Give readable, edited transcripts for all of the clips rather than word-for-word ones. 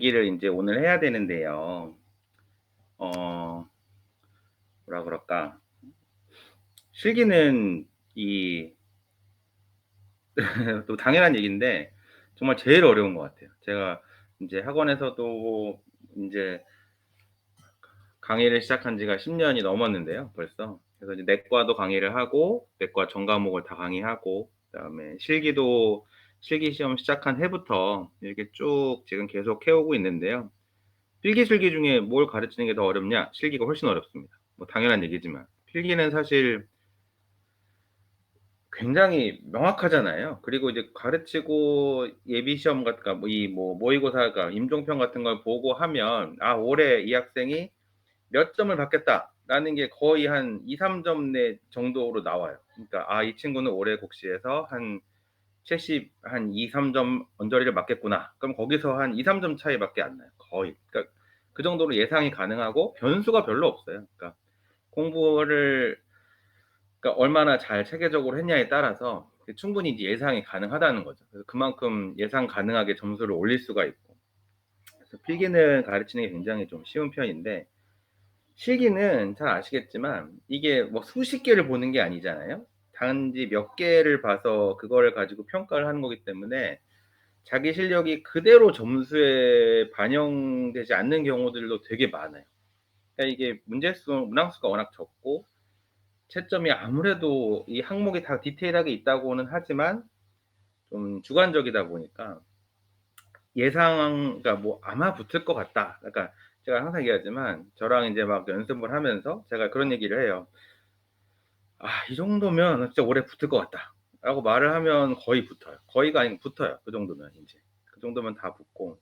얘기를 인제 오늘 해야 되는데요. 어 뭐라 그럴까. 실기는 이 또 당연한 얘기인데 정말 제일 어려운 것 같아요. 제가 인제 학원에서도 인제 강의를 시작한 지가 10 년이 넘었는데요 벌써. 그래서 이제 내과도 강의를 하고 내과 전 과목을 다 강의하고 그다음에 실기도 실기 시험 시작한 해부터 이렇게 쭉 지금 계속 해 오고 있는데요. 필기, 실기 중에 뭘 가르치는 게 더 어렵냐? 실기가 훨씬 어렵습니다. 뭐 당연한 얘기지만. 필기는 사실 굉장히 명확하잖아요. 그리고 이제 가르치고 예비 시험 그러니까 뭐 모의고사가 임종평 같은 걸 보고 하면 '아 올해 이 학생이 몇 점을 받겠다.'라는 게 거의 한 2-3점 내 정도로 나와요. 그러니까 '아 이 친구는 올해 국시에서 한 70 한 2-3점 언저리를 맞겠구나.' 그럼 거기서 한 2-3점 차이밖에 안 나요 거의. 그러니까 그 정도로 예상이 가능하고 변수가 별로 없어요. 그러니까 공부를 그러니까 얼마나 잘 체계적으로 했냐에 따라서 그 충분히 이제 예상이 가능하다는 거죠. 그래서 그만큼 예상 가능하게 점수를 올릴 수가 있고. 그래서 필기는 가르치는 게 굉장히 좀 쉬운 편인데 실기는 잘 아시겠지만 이게 뭐 수십 개를 보는 게 아니잖아요. 단지 몇 개를 봐서 그거를 가지고 평가를 하는 거기 때문에 자기 실력이 그대로 점수에 반영되지 않는 경우들도 되게 많아요. 그러니까 이게 문항수가 워낙 적고 채점이 아무래도 이 항목이 다 디테일하게 있다고는 하지만 좀 주관적이다 보니까 예상 그러니까 뭐 '아마 붙을 것 같다.' 그러니까 제가 항상 얘기하지만 저랑 인제 막 연습을 하면서 제가 그런 얘기를 해요. "아 이 정도면 진짜 올해 붙을 것 같다."라고 말을 하면 거의 붙어요. 거의가 아니고 붙어요. 그 정도면 인제. 그 정도면 다 붙고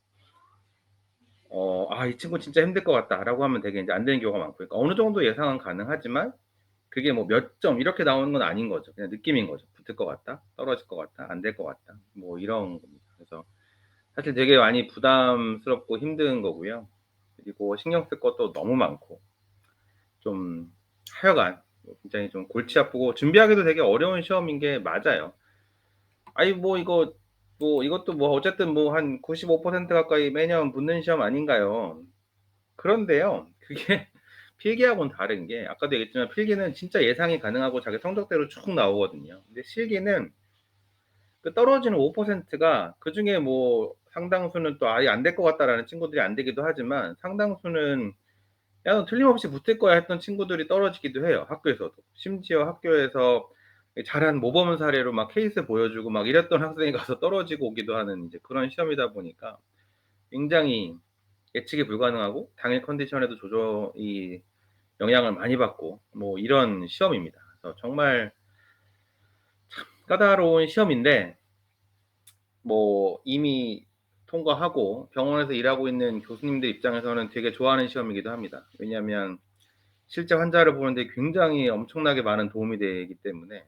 '아 이 친구 진짜 힘들 것 같다.'라고 하면 되게 인제 안 되는 경우가 많고 그러니까 어느 정도 예상은 가능하지만 그게 뭐 몇 점 이렇게 나오는 건 아닌 거죠. 그냥 느낌인 거죠. 붙을 것 같다, 떨어질 것 같다, 안 될 것 같다. 뭐 이런 겁니다. 그래서 사실 되게 많이 부담스럽고 힘든 거고요. 그리고 신경 쓸 것도 너무 많고 좀 하여간 굉장히 좀 골치 아프고 준비하기도 되게 어려운 시험인 게 맞아요. 아니 뭐 이거 뭐 이것도 뭐 어쨌든 뭐 한 95% 가까이 매년 붙는 시험 아닌가요? 그런데요. 그게 필기하고는 다른 게 아까도 얘기했지만 필기는 진짜 예상이 가능하고 자기 성적대로 쭉 나오거든요. 근데 실기는 그 떨어지는 5%가 그중에 뭐 상당수는 또 '아예 안 될 것 같다.'라는 친구들이 안 되기도 하지만 상당수는 '야 너 틀림없이 붙을 거야.' 했던 친구들이 떨어지기도 해요, 학교에서도. 심지어 학교에서 잘한 모범 사례로 막 케이스 보여주고 막 이랬던 학생이 가서 떨어지고 오기도 하는 이제 그런 시험이다 보니까 굉장히 예측이 불가능하고 당일 컨디션에도 조절이 영향을 많이 받고 뭐 이런 시험입니다. 그래서 정말 까다로운 시험인데 뭐 이미 통과하고 병원에서 일하고 있는 교수님들 입장에서는 되게 좋아하는 시험이기도 합니다. 왜냐하면 실제 환자를 보는데 굉장히 엄청나게 많은 도움이 되기 때문에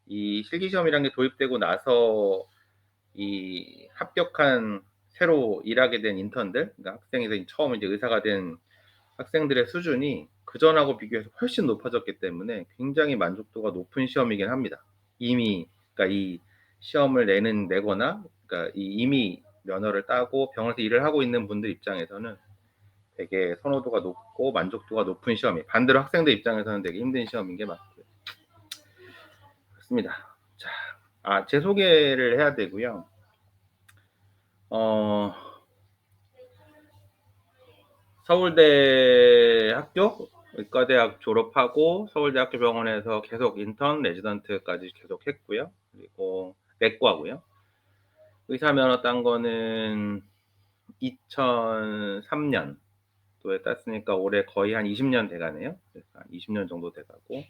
이 실기시험이라는 게 도입되고 나서 이 합격한 새로 일하게 된 인턴들 그러니까 학생에서 처음 이제 의사가 된 학생들의 수준이 그전하고 비교해서 훨씬 높아졌기 때문에 굉장히 만족도가 높은 시험이긴 합니다. 이미 그러니까 이 시험을 내거나 그러니까 이미 면허를 따고 병원에서 일을 하고 있는 분들 입장에서는 되게 선호도가 높고 만족도가 높은 시험이에요. 반대로 학생들 입장에서는 되게 힘든 시험인 게 맞고요. 그렇습니다. 자, 제 소개를 해야 되고요. 어 서울대 학교 의과대학 졸업하고 서울대학교 병원에서 계속 인턴, 레지던트까지 계속 했고요. 그리고 내과고요. 의사 면허 딴 거는 2003 년도에 땄으니까 올해 거의 한 20년 돼 가네요. 그래서 한 20년 정도 돼 가고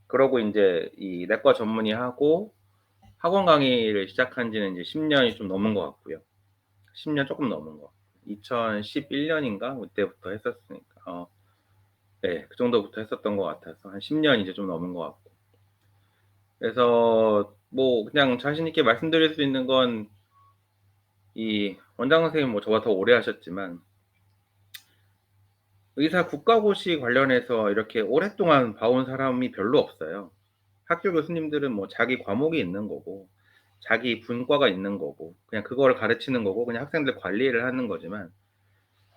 그러고 인제 이 내과 전문의 하고 학원 강의를 시작한 지는 이제 10 년이 좀 넘은 것 같고요. 10년 쪼끔 넘은 것 같고 2011 년인가 그때부터 했었으니까 네. 그 정도부터 했었던 것 같아서 한 10년 이제 좀 넘은 것 같고. 그래서 뭐 그냥 자신 있게 말씀드릴 수 있는 건 이 원장 선생님은 뭐 저보다 더 오래 하셨지만 의사 국가고시 관련해서 이렇게 오랫동안 봐온 사람이 별로 없어요. 학교 교수님들은 뭐 자기 과목이 있는 거고 자기 분과가 있는 거고 그냥 그거를 가르치는 거고 그냥 학생들 관리를 하는 거지만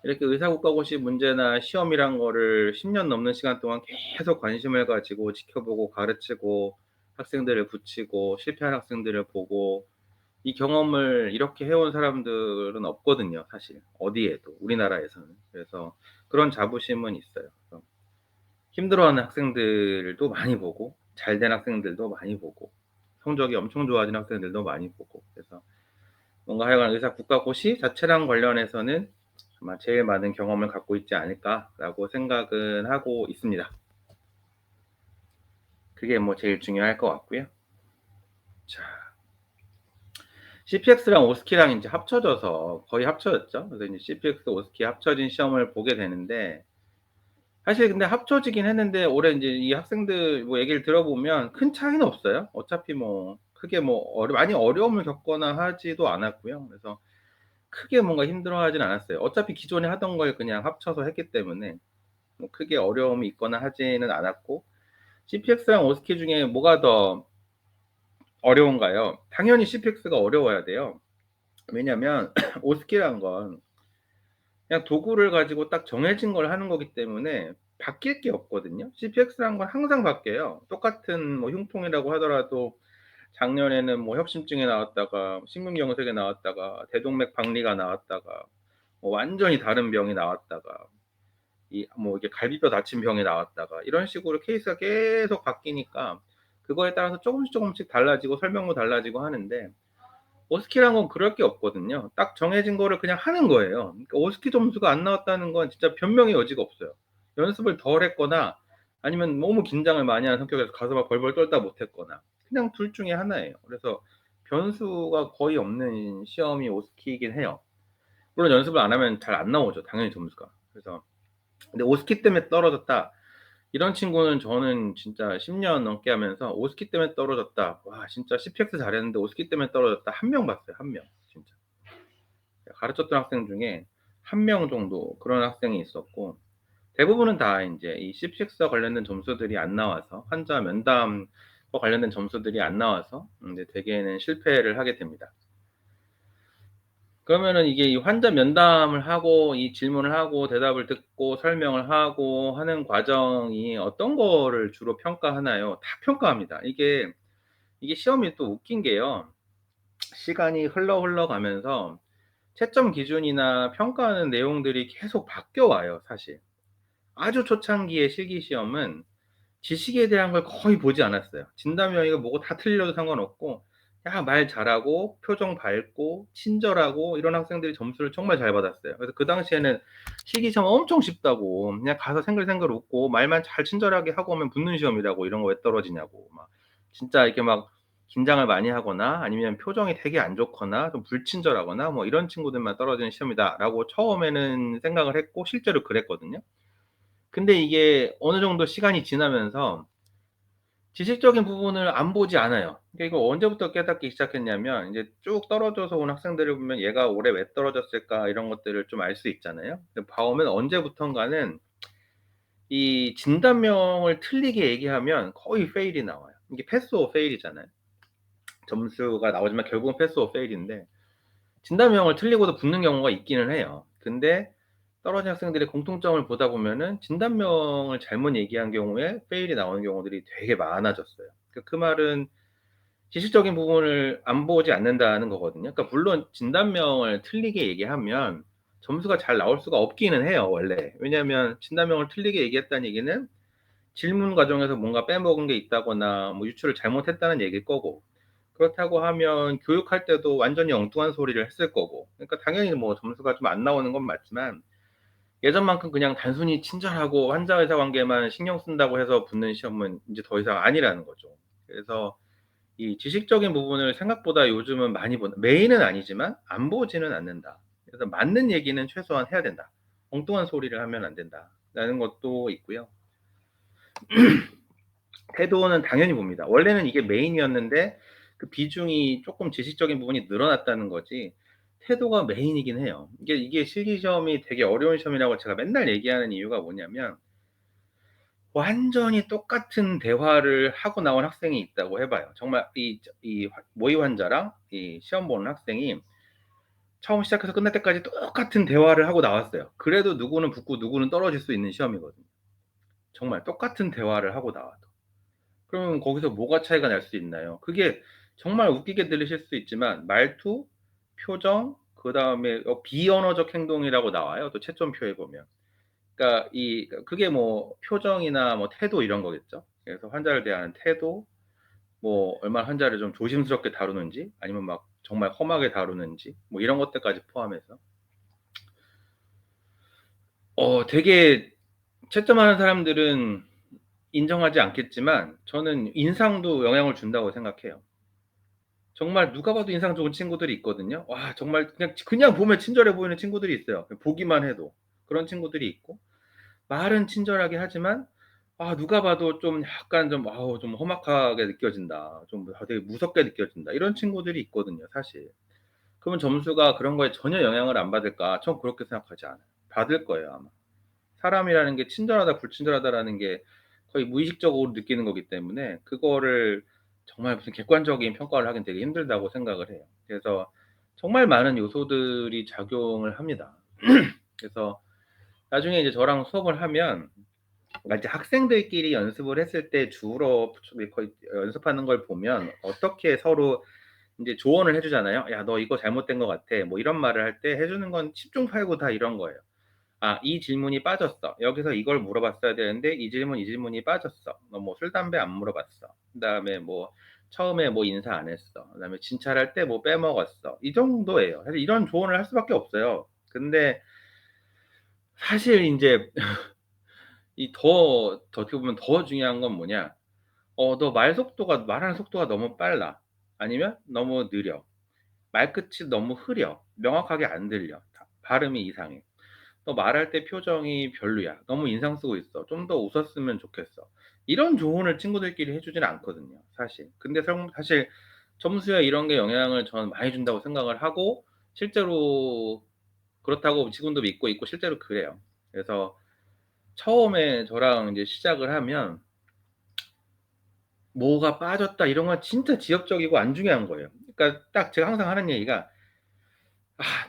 이렇게 의사국가고시 문제나 시험이란 거를 10년 넘는 시간 동안 계속 관심을 가지고 지켜보고 가르치고 학생들을 붙이고 실패한 학생들을 보고 이 경험을 이렇게 해온 사람들은 없거든요 사실 어디에도 우리나라에서는. 그래서 그런 자부심은 있어요. 그래서 힘들어하는 학생들도 많이 보고 잘 된 학생들도 많이 보고 성적이 엄청 좋아진 학생들도 많이 보고 그래서 뭔가 하여간 의사 국가고시 자체랑 관련해서는 아마 제일 많은 경험을 갖고 있지 않을까라고 생각은 하고 있습니다. 그게 뭐 제일 중요할 것 같고요. 자, CPX랑 오스키랑 인제 합쳐져서 거의 합쳐졌죠. 그래서 인제 CPX, 오스키 합쳐진 시험을 보게 되는데 사실 근데 합쳐지긴 했는데 올해 인제 이 학생들 뭐 얘기를 들어보면 큰 차이는 없어요. 어차피 뭐 크게 뭐 많이 어려움을 겪거나 하지도 않았고요. 그래서 크게 뭔가 힘들어하진 않았어요. 어차피 기존에 하던 걸 그냥 합쳐서 했기 때문에 뭐 크게 어려움이 있거나 하지는 않았고 CPX랑 오스키 중에 뭐가 더 어려운가요? 당연히 CPX가 어려워야 돼요. 왜냐면 오스키란 건 그냥 도구를 가지고 딱 정해진 걸 하는 거기 때문에 바뀔 게 없거든요. CPX란 건 항상 바뀌어요. 똑같은 뭐 흉통이라고 하더라도 작년에는 뭐 협심증이 나왔다가 심근경색이 나왔다가 대동맥 박리가 나왔다가 뭐 완전히 다른 병이 나왔다가 이 뭐 이게 갈비뼈 다친 병이 나왔다가 이런 식으로 케이스가 계속 바뀌니까 그거에 따라서 쪼금씩 쪼금씩 달라지고 설명도 달라지고 하는데 오스키란 건 그럴 게 없거든요. 딱 정해진 거를 그냥 하는 거예요. 그러니까 오스키 점수가 안 나왔다는 건 진짜 변명의 여지가 없어요. 연습을 덜 했거나 아니면 너무 긴장을 많이 하는 성격이라서 가서 막 벌벌 떨다 못 했거나 그냥 둘 중에 하나예요. 그래서 변수가 거의 없는 시험이 오스키이긴 해요. 물론 연습을 안 하면 잘 안 나오죠, 당연히 점수가. 그래서 근데 '오스키 때문에 떨어졌다.' 이런 친구는 저는 진짜 10년 넘게 하면서 '오스키 때문에 떨어졌다. 와 진짜 CPX 잘했는데 오스키 때문에 떨어졌다.' 한 명 봤어요, 한 명 진짜. 제가 가르쳤던 학생 중에 한 명 정도 그런 학생이 있었고 대부분은 다 인제 이 CPX와 관련된 점수들이 안 나와서 환자 면담과 관련된 점수들이 안 나와서 인제 대개는 실패를 하게 됩니다. 그러면은 이게 이 환자 면담을 하고 이 질문을 하고 대답을 듣고 설명을 하고 하는 과정이 어떤 거를 주로 평가하나요? 다 평가합니다. 이게 시험이 또 웃긴 게요. 시간이 흘러가면서 채점 기준이나 평가하는 내용들이 계속 바뀌어 와요 사실. 아주 초창기의 실기 시험은 지식에 대한 걸 거의 보지 않았어요. 진단 명의가 뭐고 다 틀려도 상관없고 야 말 잘하고 표정 밝고 친절하고 이런 학생들이 점수를 정말 잘 받았어요. 그래서 그 당시에는 실기 시험 엄청 쉽다고 그냥 가서 생글생글 웃고 말만 잘 친절하게 하고 오면 붙는 시험이라고 이런 거 왜 떨어지냐고 막 진짜 이렇게 막 긴장을 많이 하거나 아니면 표정이 되게 안 좋거나 좀 불친절하거나 뭐 '이런 친구들만 떨어지는 시험이다.'라고 처음에는 생각을 했고 실제로 그랬거든요. 근데 이게 어느 정도 시간이 지나면서 지식적인 부분을 안 보지 않아요. 그러니까 이거 언제부터 깨닫기 시작했냐면 인제 쭉 떨어져서 온 학생들을 보면 '얘가 올해 왜 떨어졌을까?' 이런 것들을 좀 알 수 있잖아요. 근데 봐오면 언제부턴가는 이 진단명을 틀리게 얘기하면 거의 페일이 나와요. 이게 패스 오어 페일이잖아요. 점수가 나오지만 결국은 패스 오어 페일인데 진단명을 틀리고도 붙는 경우가 있기는 해요. 근데 떨어진 학생들의 공통점을 보다 보면은 진단명을 잘못 얘기한 경우에 페일이 나오는 경우들이 되게 많아졌어요. 그 말은 지식적인 부분을 안 보지 않는다는 거거든요. 그러니까 물론 진단명을 틀리게 얘기하면 점수가 잘 나올 수가 없기는 해요 원래. 왜냐하면 진단명을 틀리게 얘기했다는 얘기는 질문 과정에서 뭔가 빼먹은 게 있다거나 뭐 유출을 잘못했다는 얘기일 거고 그렇다고 하면 교육할 때도 완전히 엉뚱한 소리를 했을 거고 그러니까 당연히 뭐 점수가 좀 안 나오는 건 맞지만 예전만큼 그냥 단순히 친절하고 환자 의사 관계만 신경 쓴다고 해서 붙는 시험은 인제 더 이상 아니라는 거죠. 그래서 이 지식적인 부분을 생각보다 요즘은 많이 본다. 매일은 아니지만 안 보지는 않는다. 그래서 맞는 얘기는 최소한 해야 된다. 엉뚱한 소리를 하면 안 된다라는 것도 있고요. 태도는 당연히 봅니다. 원래는 이게 메인이었는데 그 비중이 쪼끔 지식적인 부분이 늘어났다는 거지 태도가 메인이긴 해요. 이게 실기 시험이 되게 어려운 시험이라고 제가 맨날 얘기하는 이유가 뭐냐면 완전히 똑같은 대화를 하고 나온 학생이 있다고 해 봐요. 정말 이 모의 환자랑 이 시험 보는 학생이 처음 시작해서 끝날 때까지 똑같은 대화를 하고 나왔어요. 그래도 누구는 붙고 누구는 떨어질 수 있는 시험이거든요. 정말 똑같은 대화를 하고 나와도. 그러면 거기서 뭐가 차이가 날 수 있나요? 그게 정말 웃기게 들리실 수 있지만 말투, 표정, 그다음에 비언어적 행동이라고 나와요, 또 채점표에 보면. 그러니까 그게 뭐 표정이나 뭐 태도 이런 거겠죠. 그래서 환자를 대하는 태도, 뭐 얼마나 환자를 좀 조심스럽게 다루는지, 아니면 막 정말 험하게 다루는지, 뭐 이런 것들까지 포함해서 되게 채점하는 사람들은 인정하지 않겠지만 저는 인상도 영향을 준다고 생각해요. 정말 누가 봐도 인상 좋은 친구들이 있거든요. 와, 정말 그냥 보면 친절해 보이는 친구들이 있어요, 보기만 해도. 그런 친구들이 있고, 말은 친절하게 하지만 누가 봐도 좀 약간 좀 '아우 좀 험악하게 느껴진다. 좀 되게 무섭게 느껴진다.' 이런 친구들이 있거든요, 사실. 그러면 점수가 그런 거에 전혀 영향을 안 받을까? 전 그렇게 생각하지 않아요. 받을 거예요, 아마. 사람이라는 게 친절하다 불친절하다라는 게 거의 무의식적으로 느끼는 거기 때문에 그거를 정말 무슨 객관적인 평가를 하긴 되게 힘들다고 생각을 해요. 그래서 정말 많은 요소들이 작용을 합니다. 그래서 나중에 이제 저랑 수업을 하면, 그러니까 이제 학생들끼리 연습을 했을 때 주로 거의 연습하는 걸 보면 어떻게 서로 인제 조언을 해 주잖아요. "야 너 이거 잘못된 것 같아." 뭐 이런 말을 할 때 해 주는 건 십중팔구 다 이런 거예요. "아 이 질문이 빠졌어. 여기서 이걸 물어봤어야 되는데 이 질문이 빠졌어. 너 뭐 술, 담배 안 물어봤어. 그다음에 뭐 처음에 뭐 인사 안 했어. 그다음에 진찰할 때 뭐 빼먹었어." 이 정도예요. 사실 이런 조언을 할 수밖에 없어요. 근데 사실 인제 어떻게 보면 더 중요한 건 뭐냐, 너 말하는 속도가 너무 빨라. 아니면 너무 느려. 말끝이 너무 흐려. 명확하게 안 들려. 발음이 이상해. 너 말할 때 표정이 별로야. 너무 인상 쓰고 있어. 좀 더 웃었으면 좋겠어. 이런 조언을 친구들끼리 해 주지는 않거든요, 사실. 근데 사실 점수에 이런 게 영향을 저는 많이 준다고 생각을 하고, 실제로 그렇다고 지금도 믿고 있고 실제로 그래요. 그래서 처음에 저랑 인제 시작을 하면 뭐가 빠졌다 이런 건 진짜 지엽적이고 안 중요한 거예요. 그러니까 딱 제가 항상 하는 얘기가,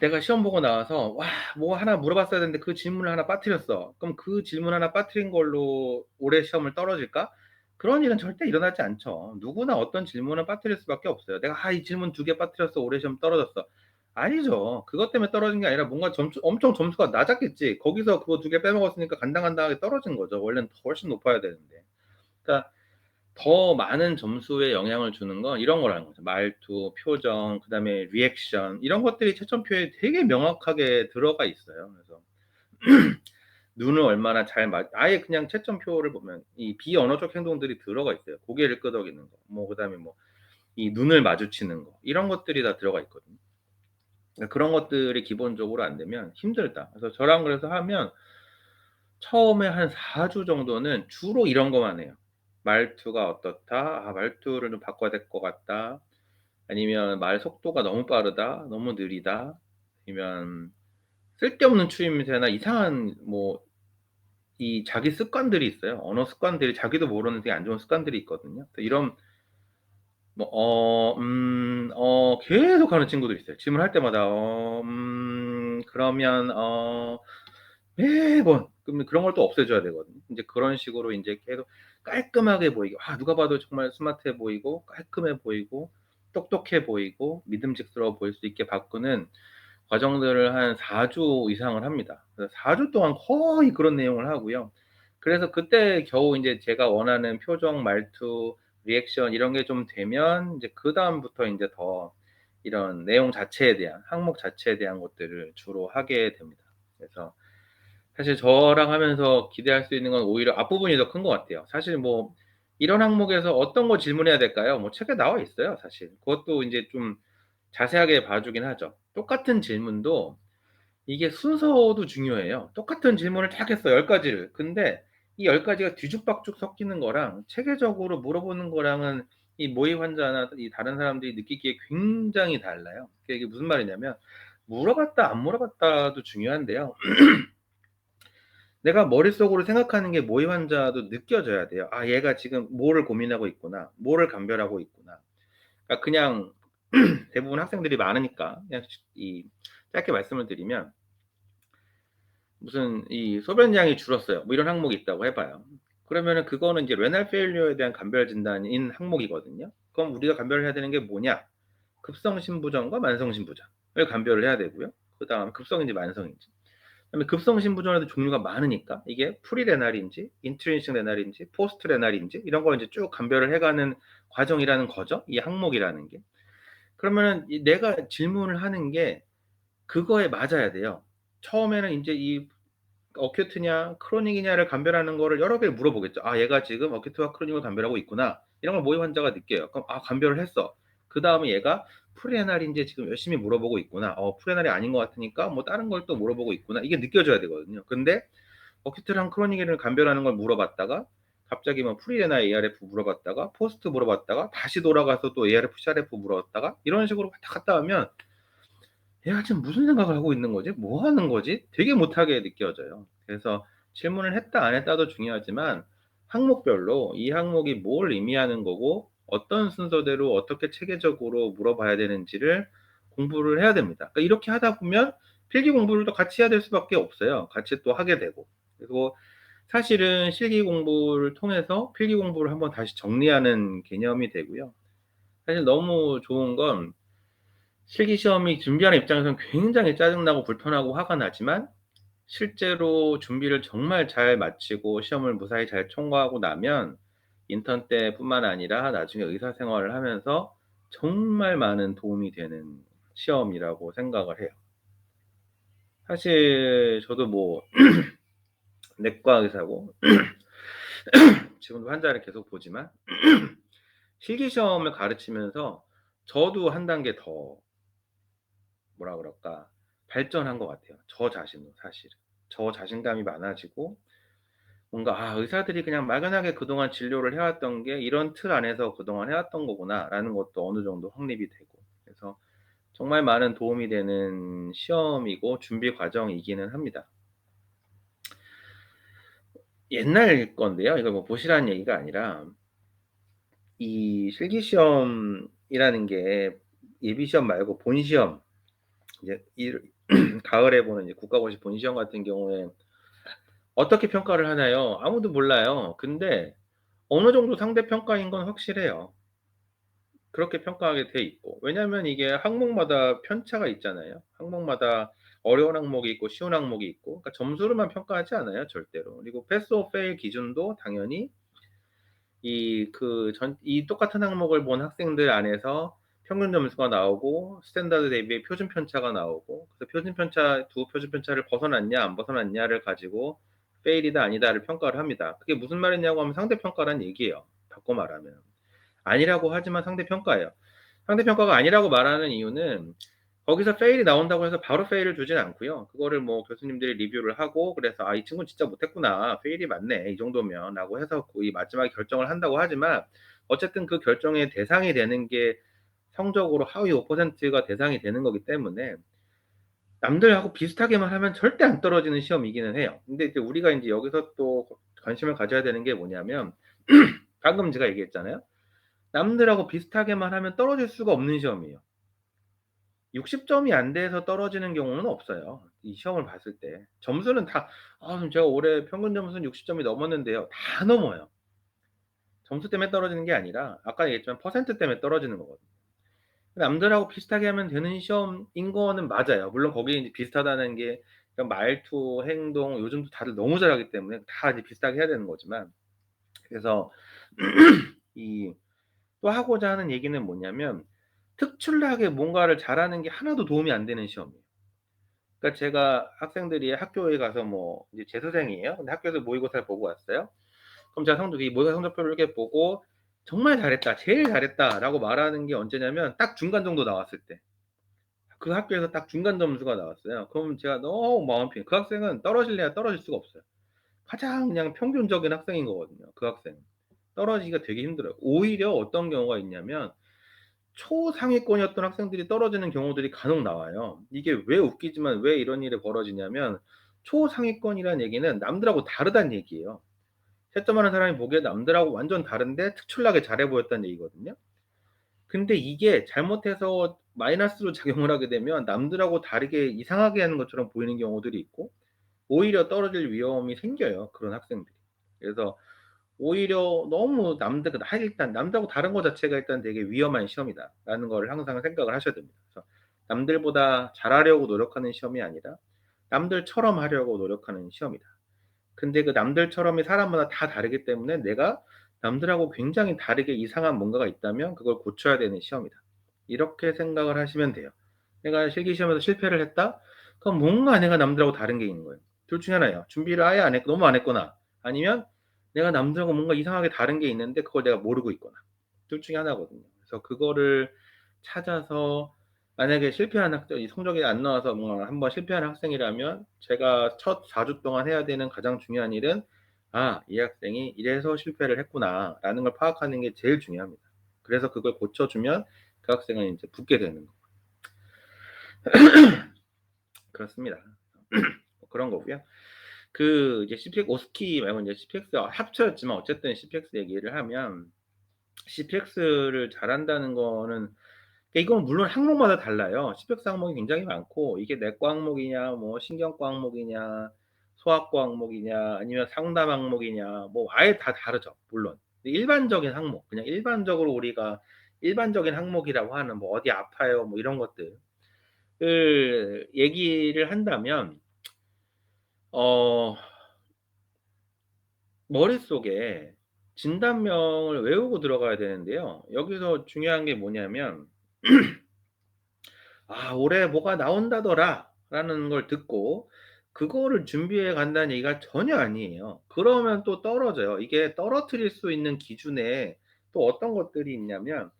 내가 시험 보고 나와서 뭐 하나 물어봤어야 되는데 그 질문을 하나 빠뜨렸어. 그럼 그 질문 하나 빠뜨린 걸로 올해 시험을 떨어질까? 그런 일은 절대 일어나지 않죠. 누구나 어떤 질문을 빠뜨릴 수밖에 없어요. 내가 이 질문 2개 빠뜨렸어. 올해 시험 떨어졌어. 아니죠. 그것 때문에 떨어진 게 아니라 뭔가 점수가 낮았겠지. 거기서 그거 2개 빼먹었으니까 간당간당하게 떨어진 거죠. 원래는 훨씬 높아야 되는데. 그러니까 더 많은 점수에 영향을 주는 건 이런 거라는 거죠. 말투, 표정, 그다음에 리액션, 이런 것들이 채점표에 되게 명확하게 들어가 있어요. 그래서 눈을 얼마나 잘 아예 그냥 채점표를 보면 이 비언어적 행동들이 들어가 있어요. 고개를 끄덕이는 거, 뭐 그다음에 뭐 이 눈을 마주치는 거, 이런 것들이 다 들어가 있거든요. 그러니까 그런 것들이 기본적으로 안 되면 힘들다. 그래서 저랑 그래서 하면 처음에 한 4주 정도는 주로 이런 것만 해요. "말투가 어떻다. 말투를 좀 바꿔야 될 것 같다." 아니면 "말 속도가 너무 빠르다. 너무 느리다." 아니면 쓸데없는 추임새나 이상한 자기 습관들이 있어요. 언어 습관들이 자기도 모르는 되게 안 좋은 습관들이 있거든요. 이런 계속하는 친구도 있어요. 질문할 때마다 그러면 매번 그러면 그런 걸 또 없애 줘야 되거든요. 인제 그런 식으로 인제 계속 깔끔하게 보이게, 누가 봐도 정말 스마트해 보이고 깔끔해 보이고 똑똑해 보이고 믿음직스러워 보일 수 있게 바꾸는 과정들을 한 4주 이상을 합니다. 그래서 4주 동안 거의 그런 내용을 하고요. 그래서 그때 겨우 인제 제가 원하는 표정, 말투, 리액션 이런 게 좀 되면 이제 그다음부터 인제 더 이런 내용 자체에 대한, 항목 자체에 대한 것들을 주로 하게 됩니다. 그래서 사실 저랑 하면서 기대할 수 있는 건 오히려 앞부분이 더 큰 것 같아요. 사실 뭐 이런 항목에서 어떤 거 질문해야 될까요? 뭐 책에 나와 있어요, 사실. 그것도 인제 좀 자세하게 봐 주긴 하죠. 똑같은 질문도 이게 순서도 중요해요. 똑같은 질문을 딱 했어, 10 가지를. 근데 이 10 가지가 뒤죽박죽 섞이는 거랑 체계적으로 물어보는 거랑은 이 모의 환자나 이 다른 사람들이 느끼기에 굉장히 달라요. 그게 이게 무슨 말이냐면, 물어봤다 안 물어봤다도 중요한데요. 내가 머릿속으로 생각하는 게 모의 환자도 느껴져야 돼요. '아 얘가 지금 뭐를 고민하고 있구나. 뭐를 감별하고 있구나.' 그러니까 그냥 대부분 학생들이 많으니까 그냥 이 짧게 말씀을 드리면 무슨 이 소변량이 줄었어요. 뭐 이런 항목이 있다고 해 봐요. 그러면은 그거는 이제 레날 페일리어에 대한 감별 진단인 항목이거든요. 그럼 우리가 감별을 해야 되는 게 뭐냐? 급성 신부전과 만성 신부전을 감별을 해야 되고요. 그다음 급성인지 만성인지. 그다음에 급성 신부전에도 종류가 많으니까 이게 프리레날인지 인트리인식 레날인지 포스트 레날인지 이런 걸 이제 쭉 감별을 해 가는 과정이라는 거죠, 이 항목이라는 게. 그러면은 이 내가 질문을 하는 게 그거에 맞아야 돼요. 처음에는 인제 이 어큐트냐 크로닉이냐를 감별하는 거를 여러 개를 물어보겠죠. '아 얘가 지금 어큐트와 크로닉을 감별하고 있구나.' 이런 걸 모의 환자가 느껴요. 그럼 '아 감별을 했어.' 그다음에 얘가 프리레날인지 지금 열심히 물어보고 있구나. 프리레날이 아닌 것 같으니까 뭐 다른 걸 또 물어보고 있구나. 이게 느껴져야 되거든요. 근데 어큐트랑 크로닉을 감별하는 걸 물어봤다가 갑자기 뭐 프리레날 ARF 물어봤다가 포스트 물어봤다가 다시 돌아가서 또 ARF, CRF 물어봤다가 이런 식으로 왔다 갔다 하면 '얘가 지금 무슨 생각을 하고 있는 거지? 뭐 하는 거지?' 되게 못하게 느껴져요. 그래서 질문을 했다 안 했다도 중요하지만 항목별로 이 항목이 뭘 의미하는 거고 어떤 순서대로 어떻게 체계적으로 물어봐야 되는지를 공부를 해야 됩니다. 그러니까 이렇게 하다 보면 필기 공부를 또 같이 해야 될 수밖에 없어요. 같이 또 하게 되고. 그리고 사실은 실기 공부를 통해서 필기 공부를 한번 다시 정리하는 개념이 되고요. 사실 너무 좋은 건 실기 시험이 준비하는 입장에서는 굉장히 짜증나고 불편하고 화가 나지만 실제로 준비를 정말 잘 마치고 시험을 무사히 잘 통과하고 나면 인턴 때뿐만 아니라 나중에 의사 생활을 하면서 정말 많은 도움이 되는 시험이라고 생각을 해요. 사실 저도 뭐 내과 의사고 지금도 환자를 계속 보지만 실기 시험을 가르치면서 저도 한 단계 더 뭐라 그럴까 발전한 것 같아요, 저 자신도 사실은. 저 자신감이 많아지고 뭔가 '아 의사들이 그냥 막연하게 그동안 진료를 해 왔던 게 이런 틀 안에서 그동안 해 왔던 거구나.'라는 것도 어느 정도 확립이 되고 그래서 정말 많은 도움이 되는 시험이고 준비 과정이기는 합니다. 옛날 건데요. 이거 뭐 보시라는 얘기가 아니라 이 실기 시험이라는 게 예비 시험 말고 본 시험 이제 이 가을에 보는 이제 국가고시 본 시험 같은 경우에 어떻게 평가를 하나요? 아무도 몰라요. 근데 어느 정도 상대 평가인 건 확실해요. 그렇게 평가하게 돼 있고. 왜냐하면 이게 항목마다 편차가 있잖아요. 항목마다 어려운 항목이 있고 쉬운 항목이 있고. 그러니까 점수로만 평가하지 않아요, 절대로. 그리고 패스 오어 페일 기준도 당연히 이 똑같은 항목을 본 학생들 안에서 평균 점수가 나오고 스탠다드 대비의 표준 편차가 나오고 그래서 표준 편차 두 표준 편차를 벗어났냐 안 벗어났냐를 가지고 페일이다 아니다를 평가를 합니다. 그게 무슨 말이냐고 하면 상대 평가란 얘기예요, 바꿔 말하면. 아니라고 하지만 상대 평가예요. 상대 평가가 아니라고 말하는 이유는 거기서 페일이 나온다고 해서 바로 페일을 주진 않고요. 그거를 뭐 교수님들이 리뷰를 하고 그래서 '아 이 친구는 진짜 못했구나. 페일이 맞네. 이 정도면.'라고 해서 거의 마지막에 결정을 한다고 하지만 어쨌든 그 결정의 대상이 되는 게 성적으로 하위 5%가 대상이 되는 거기 때문에 남들하고 비슷하게만 하면 절대 안 떨어지는 시험이기는 해요. 근데 이제 우리가 인제 여기서 또 관심을 가져야 되는 게 뭐냐면 방금 제가 얘기했잖아요. 남들하고 비슷하게만 하면 떨어질 수가 없는 시험이에요. 60 점이 안 돼서 떨어지는 경우는 없어요, 이 시험을 봤을 때. 점수는 다 그럼 제가 올해 평균 점수는 60 점이 넘었는데요. 다 넘어요. 점수 때문에 떨어지는 게 아니라 아까 얘기했지만 퍼센트 때문에 떨어지는 거거든요. 남들하고 비슷하게 하면 되는 시험인 거는 맞아요. 물론 거기에 이제 비슷하다는 게 그런 말투, 행동 요즘도 다들 너무 잘하기 때문에 다 이제 비슷하게 해야 되는 거지만 그래서 이 또 하고자 하는 얘기는 뭐냐면 특출나게 뭔가를 잘하는 게 하나도 도움이 안 되는 시험이에요. 그러니까 제가 학생들이 학교에 가서 뭐 이제 재수생이에요. 근데 학교에서 모의고사를 보고 왔어요. 그럼 제가 이 모의고사 성적표를 이렇게 보고 "정말 잘했다. 제일 잘했다."라고 말하는 게 언제냐면 딱 중간 정도 나왔을 때. 그 학교에서 딱 중간 점수가 나왔어요. 그러면 제가 너무 마음 아파요. 그 학생은 떨어질래야 떨어질 수가 없어요. 가장 그냥 평균적인 학생인 거거든요, 그 학생은. 떨어지기가 되게 힘들어요. 오히려 어떤 경우가 있냐면 초상위권이었던 학생들이 떨어지는 경우들이 간혹 나와요. 이게 왜 웃기지만 왜 이런 일이 벌어지냐면 초상위권이라는 얘기는 남들하고 다르다는 얘기예요. 채점하는 사람이 보기에 남들하고 완전 다른데 특출나게 잘해 보였다는 얘기거든요. 근데 이게 잘못해서 마이너스로 작용을 하게 되면 남들하고 다르게 이상하게 하는 것처럼 보이는 경우들이 있고 오히려 떨어질 위험이 생겨요, 그런 학생들이. 그래서 오히려 너무 일단 남들하고 다른 거 자체가 일단 되게 위험한 시험이다라는 거를 항상 생각을 하셔야 됩니다. 그래서 남들보다 잘하려고 노력하는 시험이 아니라 남들처럼 하려고 노력하는 시험이다. 근데 그 남들처럼이 사람마다 다 다르기 때문에 내가 남들하고 굉장히 다르게 이상한 뭔가가 있다면 그걸 고쳐야 되는 시험이다. 이렇게 생각을 하시면 돼요. 내가 실기 시험에서 실패를 했다? 그럼 뭔가 내가 남들하고 다른 게 있는 거예요. 둘 중에 하나예요. 준비를 아예 안 했고 너무 안 했거나 아니면 내가 남들하고 뭔가 이상하게 다른 게 있는데 그걸 내가 모르고 있거나 둘 중에 하나거든요. 그래서 그거를 찾아서 만약에 실패한 학생, 이 성적이 안 나와서 뭔가 한번 실패한 학생이라면 제가 첫 4주 동안 해야 되는 가장 중요한 일은 이 학생이 이래서 실패를 했구나라는 걸 파악하는 게 제일 중요합니다. 그래서 그걸 고쳐주면 그 학생은 이제 붙게 되는 거. 그렇습니다. 그런 거고요. 그 이제 CPX 오스키 말고 이제 CPX 합쳐졌지만 어쨌든 CPX 얘기를 하면 CPX를 잘한다는 거는 이건 물론 항목마다 달라요. CPX 항목이 굉장히 많고 이게 내과 항목이냐, 뭐 신경과 항목이냐, 소아과 항목이냐, 아니면 상담 항목이냐, 뭐 아예 다 다르죠. 물론 일반적인 항목, 그냥 일반적으로 우리가 일반적인 항목이라고 하는 뭐 어디 아파요, 뭐 이런 것들을 얘기를 한다면 머릿속에 진단명을 외우고 들어가야 되는데요. 여기서 중요한 게 뭐냐면 올해 뭐가 나온다더라 라는 걸 듣고 그거를 준비해 간다는 얘기가 전혀 아니에요. 그러면 또 떨어져요. 이게 떨어뜨릴 수 있는 기준에 또 어떤 것들이 있냐면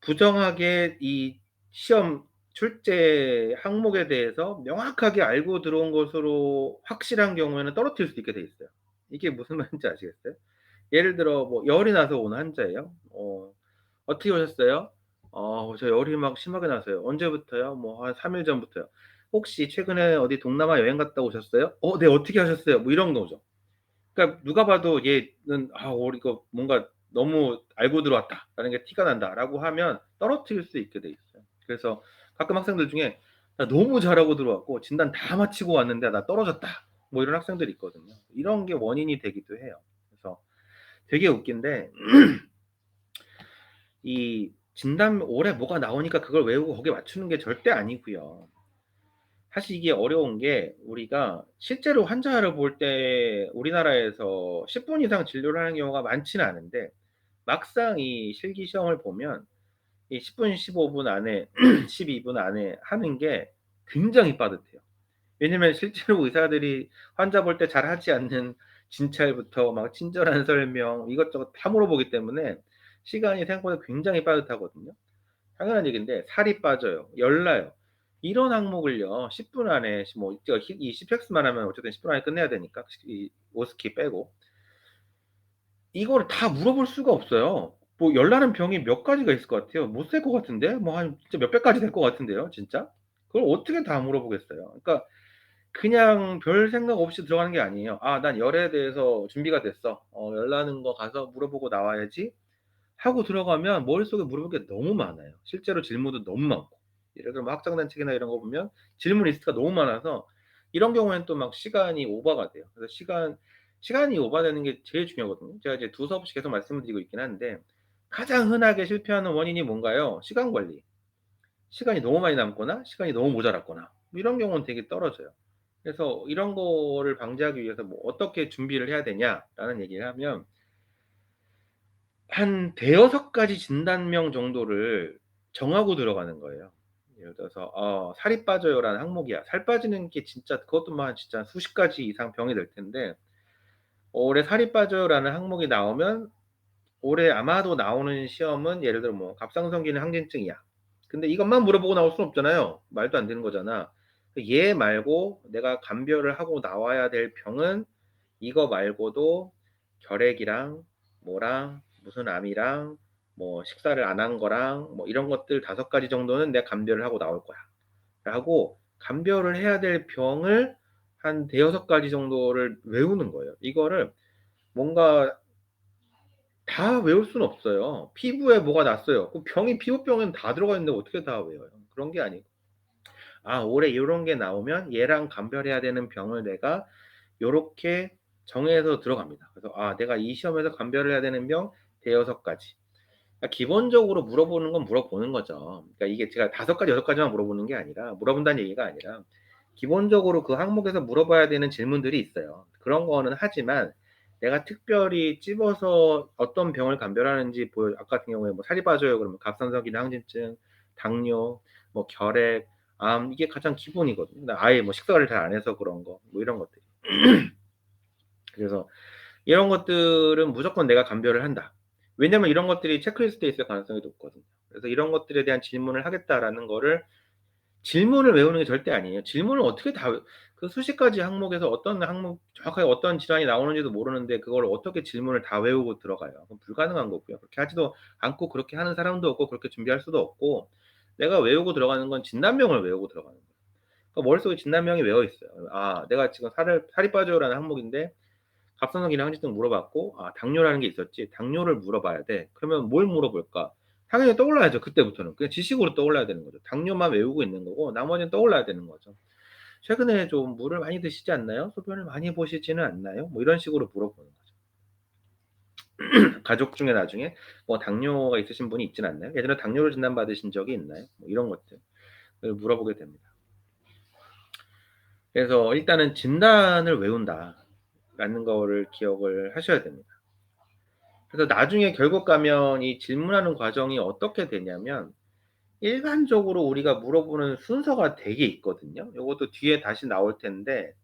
부정하게 이 시험 출제 항목에 대해서 명확하게 알고 들어온 것으로 확실한 경우에는 떨어뜨릴 수 있게 돼 있어요. 이게 무슨 말인지 아시겠어요? 예를 들어 뭐 열이 나서 온 환자예요. 어떻게 오셨어요? 저 열이 막 심하게 나서요. 언제부터요? 뭐 한 3일 전부터요. 혹시 최근에 어디 동남아 여행 갔다 오셨어요? 네, 어떻게 하셨어요? 뭐 이런 거죠. 그러니까 누가 봐도 얘는 이거 뭔가 너무 알고 들어왔다라는 게 티가 난다라고 하면 떨어뜨릴 수 있게 돼 있어요. 그래서 가끔 학생들 중에 나 너무 잘하고 들어왔고 진단 다 마치고 왔는데 나 떨어졌다. 뭐 이런 학생들이 있거든요. 이런 게 원인이 되기도 해요. 그래서 되게 웃긴데 이 진단 올해 뭐가 나오니까 그걸 외우고 거기에 맞추는 게 절대 아니고요. 사실 이게 어려운 게 우리가 실제로 환자를 볼 때 우리나라에서 10분 이상 진료를 하는 경우가 많지는 않은데 막상 이 실기 시험을 보면 이 10분, 15분 안에 12분 안에 하는 게 굉장히 빠듯해요. 왜냐면 실제로 의사들이 환자 볼 때 잘하지 않는 진찰부터 막 친절한 설명 이것저것 다 물어보기 때문에 시간이 생각보다 굉장히 빠듯하거든요. 당연한 얘기인데 살이 빠져요. 열나요. 이런 항목을요. 10분 안에 뭐 이 CPX만 하면 어쨌든 10분 안에 끝내야 되니까 이 오스키 빼고 이거를 다 물어볼 수가 없어요. 뭐 열나는 병이 몇 가지가 있을 것 같아요. 못 셀 것 같은데 뭐 한 진짜 몇백 가지 될 것 같은데요. 진짜. 그걸 어떻게 다 물어보겠어요. 그러니까 그냥 별 생각 없이 들어가는 게 아니에요. 난 열에 대해서 준비가 됐어. 열 나는 거 가서 물어보고 나와야지. 하고 들어가면 머릿속에 물어볼 게 너무 많아요. 실제로 질문도 너무 많고. 예를 들어 뭐 학장단 책이나 이런 거 보면 질문 리스트가 너무 많아서 이런 경우에는 또 막 시간이 오버가 돼요. 그래서 시간이 오버되는 게 제일 중요하거든요. 제가 이제 두 수업씩 계속 말씀을 드리고 있긴 한데 가장 흔하게 실패하는 원인이 뭔가요? 시간 관리. 시간이 너무 많이 남거나 시간이 너무 모자랐거나 뭐 이런 경우는 되게 떨어져요. 그래서 이런 거를 방지하기 위해서 뭐 어떻게 준비를 해야 되냐라는 얘기를 하면 한 대여섯 가지 진단명 정도를 정하고 들어가는 거예요. 예를 들어서 살이 빠져요라는 항목이야. 살 빠지는 게 진짜 그것도 막 진짜 수십 가지 이상 병이 될 텐데 올해 살이 빠져요라는 항목이 나오면 올해 아마도 나오는 시험은 예를 들어 뭐 갑상선기능 항진증이야. 근데 이것만 물어보고 나올 수는 없잖아요. 말도 안 되는 거잖아. 얘 말고 내가 감별을 하고 나와야 될 병은 이거 말고도 결핵이랑 뭐랑 무슨 암이랑 뭐 식사를 안 한 거랑 뭐 이런 것들 5가지 정도는 내가 감별을 하고 나올 거야. 라고 감별을 해야 될 병을 한 대여섯 가지 정도를 외우는 거예요. 이거를 뭔가 다 외울 수는 없어요. 피부에 뭐가 났어요. 그 병이 피부병에는 다 들어가 있는데 어떻게 다 외워요? 그런 게 아니고 '아 올해 요런 게 나오면 얘랑 감별해야 되는 병을 내가 요렇게 정해서 들어갑니다.' 그래서 '아 내가 이 시험에서 감별을 해야 되는 병 대여섯 가지.' 그러니까 기본적으로 물어보는 건 물어보는 거죠. 그러니까 이게 제가 다섯 가지 여섯 가지만 물어보는 게 아니라 물어본다는 얘기가 아니라 기본적으로 그 항목에서 물어봐야 되는 질문들이 있어요. 그런 거는 하지만 내가 특별히 집어서 어떤 병을 감별하는지 보여 아까 같은 경우에 뭐 살이 빠져요 그러면 갑상선기능 항진증, 당뇨, 뭐 결핵, 암 이게 가장 기본이거든요. 아예 뭐 식사를 잘 안 해서 그런 거 뭐 이런 것들이. 그래서 이런 것들은 무조건 내가 감별을 한다. 왜냐면 이런 것들이 체크리스트에 있을 가능성이 높거든요. 그래서 이런 것들에 대한 질문을 하겠다라는 거를 질문을 외우는 게 절대 아니에요. 질문을 어떻게 다 그 수십 가지 항목에서 어떤 항목 정확하게 어떤 질환이 나오는지도 모르는데 그걸 어떻게 질문을 다 외우고 들어가요. 그건 불가능한 거고요. 그렇게 하지도 않고 그렇게 하는 사람도 없고 그렇게 준비할 수도 없고 내가 외우고 들어가는 건 진단명을 외우고 들어가는 거예요. 그러니까 머릿속에 진단명이 외워 있어요. 아 내가 지금 살이 빠져요라는 항목인데 갑상선기능 항진증 물어봤고 아 당뇨라는 게 있었지. 당뇨를 물어봐야 돼. 그러면 뭘 물어볼까? 당연히 떠올라야죠 그때부터는. 그냥 지식으로 떠올라야 되는 거죠. 당뇨만 외우고 있는 거고 나머지는 떠올라야 되는 거죠. "최근에 좀 물을 많이 드시지 않나요? 소변을 많이 보시지는 않나요?" 뭐 이런 식으로 물어보는 거죠. 가족 중에 나중에 뭐 "당뇨가 있으신 분이 있진 않나요? 예전에 당뇨를 진단받으신 적이 있나요?" 뭐 이런 것들을 물어보게 됩니다. 그래서 일단은 '진단을 외운다.'라는 거를 기억을 하셔야 됩니다. 그래서 나중에 결국 가면 이 질문하는 과정이 어떻게 되냐면 일반적으로 우리가 물어보는 순서가 되게 있거든요. 요것도 뒤에 다시 나올 텐데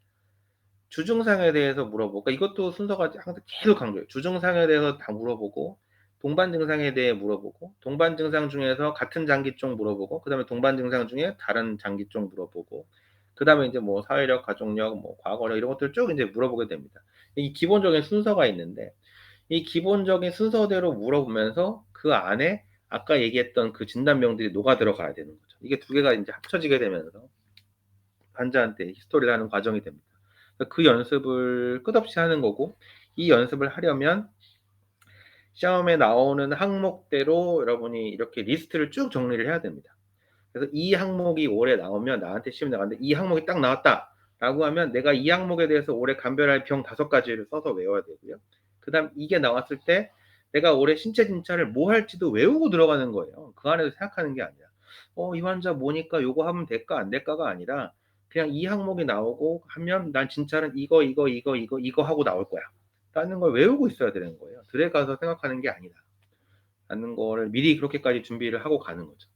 주증상에 대해서 물어보고 그러니까 이것도 순서가 항상 계속 강조해요. 주증상에 대해서 다 물어보고 동반 증상에 대해 물어보고 동반 증상 중에서 같은 장기 쪽 물어보고 그다음에 동반 증상 중에 다른 장기 쪽 물어보고 그다음에 인제 뭐 사회력, 가족력, 뭐 과거력 이런 것들을 쭉 인제 물어보게 됩니다. 이 기본적인 순서가 있는데 이 기본적인 순서대로 물어보면서 그 안에 아까 얘기했던 그 진단명들이 녹아 들어가야 되는 거죠. 이게 두 개가 인제 합쳐지게 되면서 환자한테 히스토리를 하는 과정이 됩니다. 그 연습을 끝없이 하는 거고 이 연습을 하려면 시험에 나오는 항목대로 여러분이 이렇게 리스트를 쭉 정리를 해야 됩니다. 그래서 이 항목이 올해 나오면 나한테 시험에 나갔는데 이 항목이 딱 나왔다라고 하면 내가 이 항목에 대해서 올해 감별할 병 다섯 가지를 써서 외워야 되고요. 그다음 이게 나왔을 때 내가 올해 신체 진찰을 뭐 할지도 외우고 들어가는 거예요. 그 안에서 생각하는 게 아니라 '이 환자 뭐니까 요거 하면 될까 안 될까.'가 아니라 그냥 이 항목이 나오고 하면 '난 진찰은 이거 하고 나올 거야.'라는 걸 외우고 있어야 되는 거예요. 들에 가서 생각하는 게 아니다라는 거를 미리 그렇게까지 준비를 하고 가는 거죠.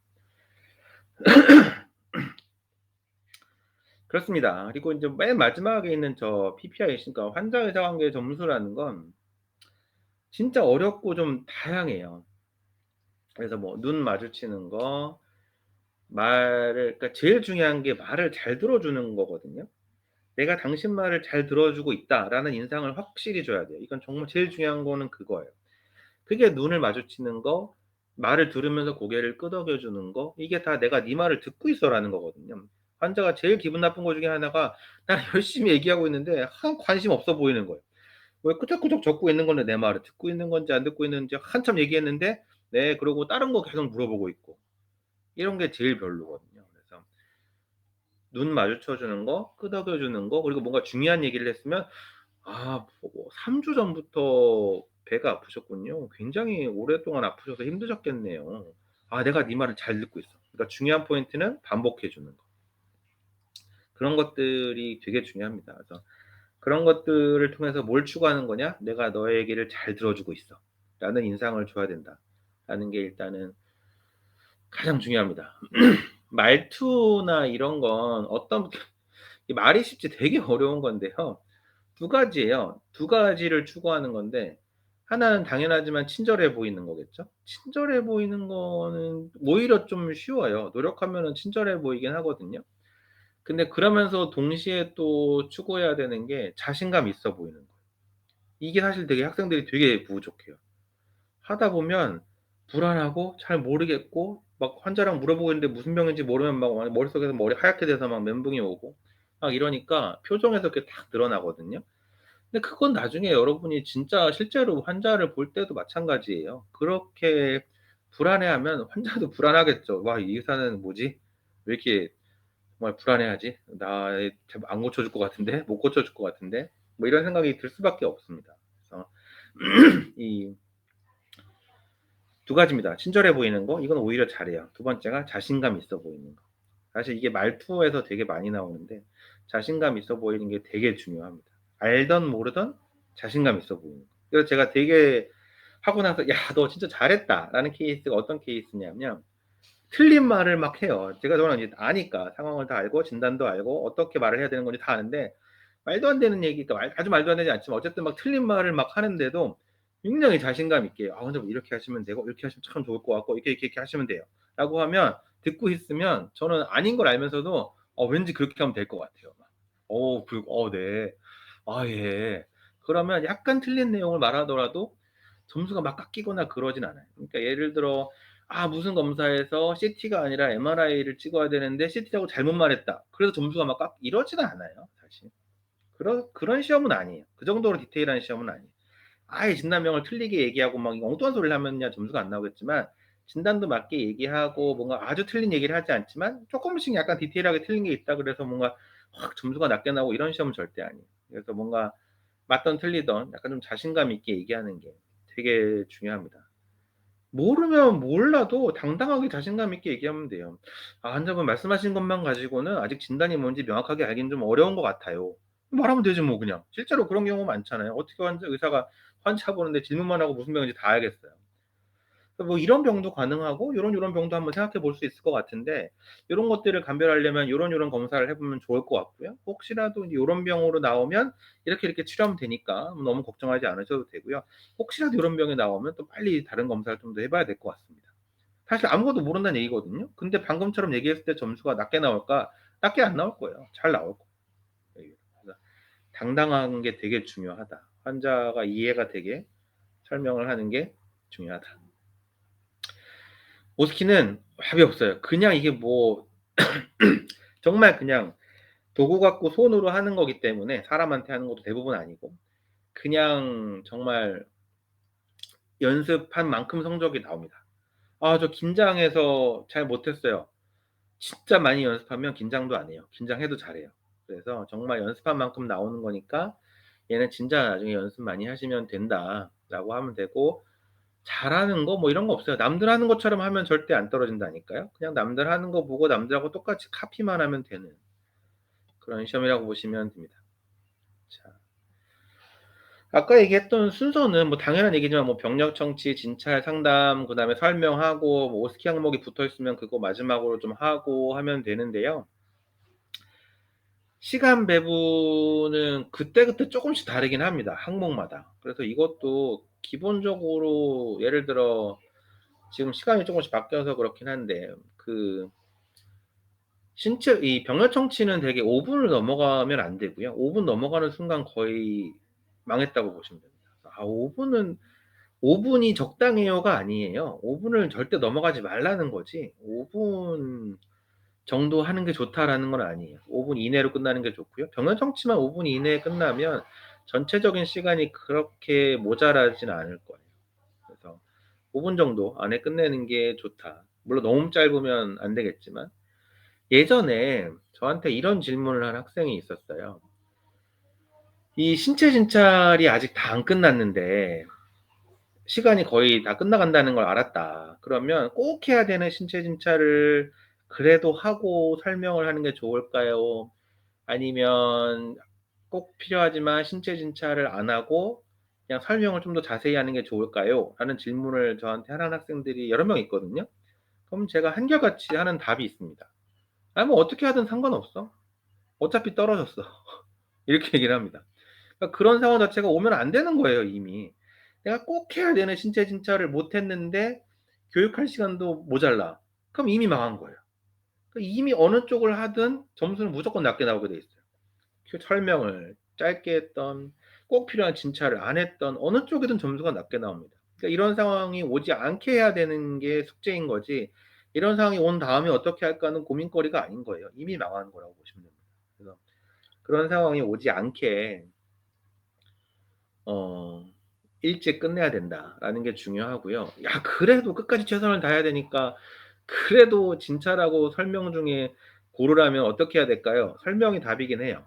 그렇습니다. 그리고 인제 맨 마지막에 있는 저 PPI 그러니까 환자 의사 관계 점수라는 건 진짜 어렵고 좀 다양해요. 그래서 뭐 눈 마주치는 거 말을 그러니까 제일 중요한 게 말을 잘 들어주는 거거든요. '내가 당신 말을 잘 들어주고 있다.'라는 인상을 확실히 줘야 돼요. 이건 정말 제일 중요한 거는 그거예요. 그게 눈을 마주치는 거, 말을 들으면서 고개를 끄덕여 주는 거 이게 다 '내가 네 말을 듣고 있어.'라는 거거든요. 환자가 제일 기분 나쁜 거 중에 하나가 나는 열심히 얘기하고 있는데 한 관심 없어 보이는 거예요. 왜 끄적끄적 적고 있는 건데 내 말을 듣고 있는 건지 안 듣고 있는지 한참 얘기했는데 네 그러고 다른 거 계속 물어보고 있고 이런 게 제일 별로거든요. 그래서 눈 마주쳐 주는 거, 끄덕여 주는 거 그리고 뭔가 중요한 얘기를 했으면 아 뭐 "3주 전부터 배가 아프셨군요. 굉장히 오랫동안 아프셔서 힘드셨겠네요. 아 내가 네 말을 잘 듣고 있어." 그러니까 중요한 포인트는 반복해 주는 거. 그런 것들이 되게 중요합니다. 그래서 그런 것들을 통해서 뭘 추구하는 거냐? '내가 너의 얘기를 잘 들어 주고 있어.'라는 인상을 줘야 된다라는 게 일단은 가장 중요합니다. 말투나 이런 건 어떤 이 말이 쉽지 되게 어려운 건데요. 두 가지예요. 두 가지를 추구하는 건데 하나는 당연하지만 친절해 보이는 거겠죠. 친절해 보이는 거는 오히려 좀 쉬워요. 노력하면은 친절해 보이긴 하거든요. 근데 그러면서 동시에 또 추구해야 되는 게 자신감 있어 보이는 거예요. 이게 사실 되게 학생들이 되게 부족해요. 하다 보면 불안하고 잘 모르겠고 막 환자랑 물어보고 있는데 무슨 병인지 모르면 막 머릿속에서 머리 하얗게 돼서 막 멘붕이 오고 막 이러니까 표정에서 그게 딱 드러나거든요. 근데 그건 나중에 여러분이 진짜 실제로 환자를 볼 때도 마찬가지예요. 그렇게 불안해하면 환자도 불안하겠죠. '와 이 의사는 뭐지? 왜 이렇게 정말 불안해하지? 나 안 고쳐줄 것 같은데? 못 고쳐줄 것 같은데?' 뭐 이런 생각이 들 수밖에 없습니다. 그래서 이 두 가지입니다. 친절해 보이는 거 이건 오히려 잘해요. 두 번째가 자신감 있어 보이는 거. 사실 이게 말투에서 되게 많이 나오는데 자신감 있어 보이는 게 되게 중요합니다. 알든 모르든 자신감 있어 보이는 거. 그래서 제가 되게 하고 나서 "야 너 진짜 잘했다."라는 케이스가 어떤 케이스냐면 틀린 말을 막 해요. 저는 이제 아니까 상황을 다 알고 진단도 알고 어떻게 말을 해야 되는 건지 다 아는데 말도 안 되는 얘기, 그러니까 아주 말도 안 되지 않지만 어쨌든 막 틀린 말을 막 하는데도 굉장히 자신감 있게 "아 근데 뭐 이렇게 하시면 되고 이렇게 하시면 참 좋을 것 같고 이렇게 하시면 돼요."라고 하면 듣고 있으면 저는 아닌 걸 알면서도 왠지 그렇게 하면 될 것 같아요 막. 네. 아 예. 그러면 약간 틀린 내용을 말하더라도 점수가 막 깎이거나 그러진 않아요. 그러니까 예를 들어 무슨 검사에서 CT가 아니라 MRI를 찍어야 되는데 CT라고 잘못 말했다. 그래서 점수가 막 이러지는 않아요 사실. 그런 시험은 아니에요. 그 정도로 디테일한 시험은 아니에요. 아예 진단명을 틀리게 얘기하고 막 엉뚱한 소리를 하면야 점수가 안 나오겠지만 진단도 맞게 얘기하고 뭔가 아주 틀린 얘기를 하지 않지만 쪼끔씩 약간 디테일하게 틀린 게 있다 그래서 뭔가 확 점수가 낮게 나오고 이런 시험은 절대 아니에요. 그래서 뭔가 맞든 틀리든 약간 좀 자신감 있게 얘기하는 게 되게 중요합니다. 모르면 몰라도 당당하게 자신감 있게 얘기하면 돼요. 환자분 말씀하신 것만 가지고는 아직 진단이 뭔지 명확하게 알기는 좀 어려운 것 같아요." 말하면 되지 뭐 그냥. 실제로 그런 경우 많잖아요. 어떻게 의사가 환자 보는데 질문만 하고 무슨 병인지 다 알겠어요. 뭐 이런 병도 가능하고 요런 병도 한번 생각해 볼 수 있을 것 같은데 요런 것들을 감별하려면 요런 검사를 해 보면 좋을 것 같고요. 혹시라도 인제 요런 병으로 나오면 이렇게 치료하면 되니까 너무 걱정하지 않으셔도 되고요. 혹시라도 요런 병이 나오면 또 빨리 다른 검사를 좀 더 해 봐야 될 것 같습니다. 사실 아무것도 모른다는 얘기거든요. 근데 방금처럼 얘기했을 때 점수가 낮게 나올까? 낮게 안 나올 거예요. 잘 나올 거예요. 그래서 당당한 게 되게 중요하다. 환자가 이해가 되게 설명을 하는 게 중요하다. 오스키는 답이 없어요. 그냥 이게 뭐 정말 그냥 도구 갖고 손으로 하는 거기 때문에 사람한테 하는 것도 대부분 아니고 그냥 정말 연습한 만큼 성적이 나옵니다. 저 긴장해서 잘 못했어요. 진짜 많이 연습하면 긴장도 안 해요. 긴장해도 잘해요. 그래서 정말 연습한 만큼 나오는 거니까 얘는 진짜 나중에 연습 많이 하시면 된다라고 하면 되고 잘하는 거 뭐 이런 거 없어요. 남들 하는 것처럼 하면 절대 안 떨어진다니까요. 그냥 남들 하는 거 보고 남들하고 똑같이 카피만 하면 되는 그런 시험이라고 보시면 됩니다. 자, 아까 얘기했던 순서는 뭐 당연한 얘기지만 뭐 병력 청취, 진찰, 상담, 그다음에 설명하고 뭐 오스키 항목이 붙어 있으면 그거 마지막으로 좀 하고 하면 되는데요. 시간 배분은 그때그때 쪼끔씩 다르긴 합니다, 항목마다. 그래서 이것도 기본적으로 예를 들어 지금 시간이 쪼금씩 바뀌어서 그렇긴 한데 신체 이 병력 청취는 되게 5 분을 넘어가면 안 되고요. 5분 넘어가는 순간 거의 망했다고 보시면 됩니다. 5 분은 5 분이 적당해요가 아니에요. 5 분을 절대 넘어가지 말라는 거지 5분 정도 하는 게 좋다라는 건 아니에요. 5분 이내로 끝나는 게 좋고요. 병원 청취만 5분 이내에 끝나면 전체적인 시간이 그렇게 모자라진 않을 거예요. 그래서 5분 정도 안에 끝내는 게 좋다. 물론 너무 짧으면 안 되겠지만 예전에 저한테 이런 질문을 한 학생이 있었어요. 이 신체 진찰이 아직 다 안 끝났는데 시간이 거의 다 끝나간다는 걸 알았다. 그러면 꼭 해야 되는 신체 진찰을 그래도 하고 설명을 하는 게 좋을까요? 아니면 꼭 필요하지만 신체 진찰을 안 하고 그냥 설명을 좀 더 자세히 하는 게 좋을까요? 라는 질문을 저한테 하는 학생들이 여러 명 있거든요. 그럼 제가 한결같이 하는 답이 있습니다. 뭐 어떻게 하든 상관없어. 어차피 떨어졌어." 이렇게 얘기를 합니다. 그러니까 그런 상황 자체가 오면 안 되는 거예요 이미. 내가 꼭 해야 되는 신체 진찰을 못 했는데 교육할 시간도 모자라. 그럼 이미 망한 거예요. 이미 어느 쪽을 하든 점수는 무조건 낮게 나오게 돼 있어요. 설명을 짧게 했던 꼭 필요한 진찰을 안 했던 어느 쪽이든 점수가 낮게 나옵니다. 그러니까 이런 상황이 오지 않게 해야 되는 게 숙제인 거지 이런 상황이 온 다음에 어떻게 할까는 고민거리가 아닌 거예요. 이미 망한 거라고 보시면 됩니다. 그래서 그런 상황이 오지 않게 어 일찍 끝내야 된다라는 게 중요하고요. 야 그래도 끝까지 최선을 다해야 되니까 그래도 진찰하고 설명 중에 고르라면 어떻게 해야 될까요? 설명이 답이긴 해요.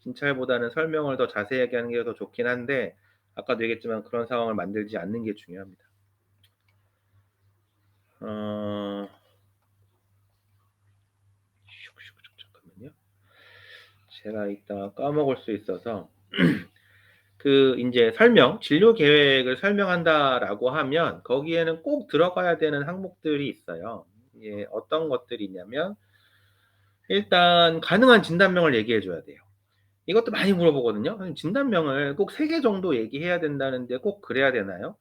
진찰보다는 설명을 더 자세하게 하는 게 더 좋긴 한데 아까도 얘기했지만 그런 상황을 만들지 않는 게 중요합니다. 어 잠깐만요. 제가 이따가 까먹을 수 있어서 그 인제 설명, 진료 계획을 설명한다라고 하면 거기에는 꼭 들어가야 되는 항목들이 있어요. 이게 어떤 것들이 있냐면 일단 가능한 진단명을 얘기해 줘야 돼요. 이것도 많이 물어보거든요. 선생님 진단명을 꼭 3개 정도 얘기해야 된다는데 꼭 그래야 되나요?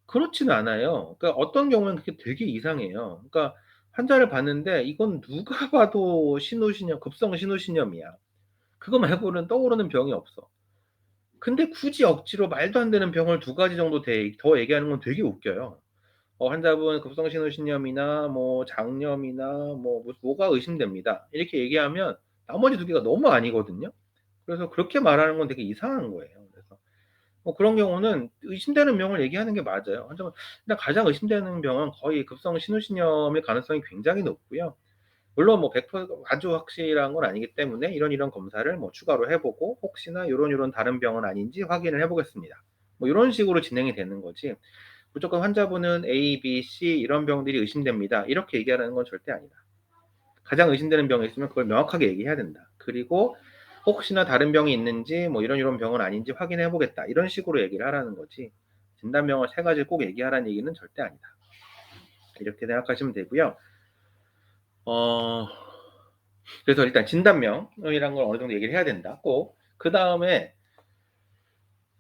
그렇지는 않아요. 그러니까 어떤 경우에는 그게 되게 이상해요. 그러니까 환자를 봤는데 이건 누가 봐도 신우신염 급성 신우신염이야. 그거 말고는 떠오르는 병이 없어. 근데 굳이 억지로 말도 안 되는 병을 2 가지 정도 더 얘기하는 건 되게 웃겨요. 환자분 급성 신우신염이나 뭐 장염이나 뭐가 의심됩니다. 이렇게 얘기하면 나머지 2 개가 너무 아니거든요. 그래서 그렇게 말하는 건 되게 이상한 거예요. 그래서 그런 경우는 의심되는 병을 얘기하는 게 맞아요. 환자분 일단 가장 의심되는 병은 거의 급성 신우신염일 가능성이 굉장히 높고요. 물론 뭐 100% 아주 확실한 건 아니기 때문에 이런 검사를 뭐 추가로 해 보고 혹시나 요런 다른 병은 아닌지 확인을 해 보겠습니다. 뭐 요런 식으로 진행이 되는 거지 무조건 환자분은 A, B, C 이런 병들이 의심됩니다. 이렇게 얘기하라는 건 절대 아니다. 가장 의심되는 병이 있으면 그걸 명확하게 얘기해야 된다. 그리고 혹시나 다른 병이 있는지 뭐 이런 병은 아닌지 확인해 보겠다. 이런 식으로 얘기를 하라는 거지. 진단명을 3 가지를 꼭 얘기하라는 얘기는 절대 아니다. 이렇게 생각하시면 되고요. 어 그래서 일단 진단명이란 걸 어느 정도 얘기를 해야 된다 꼭. 그다음에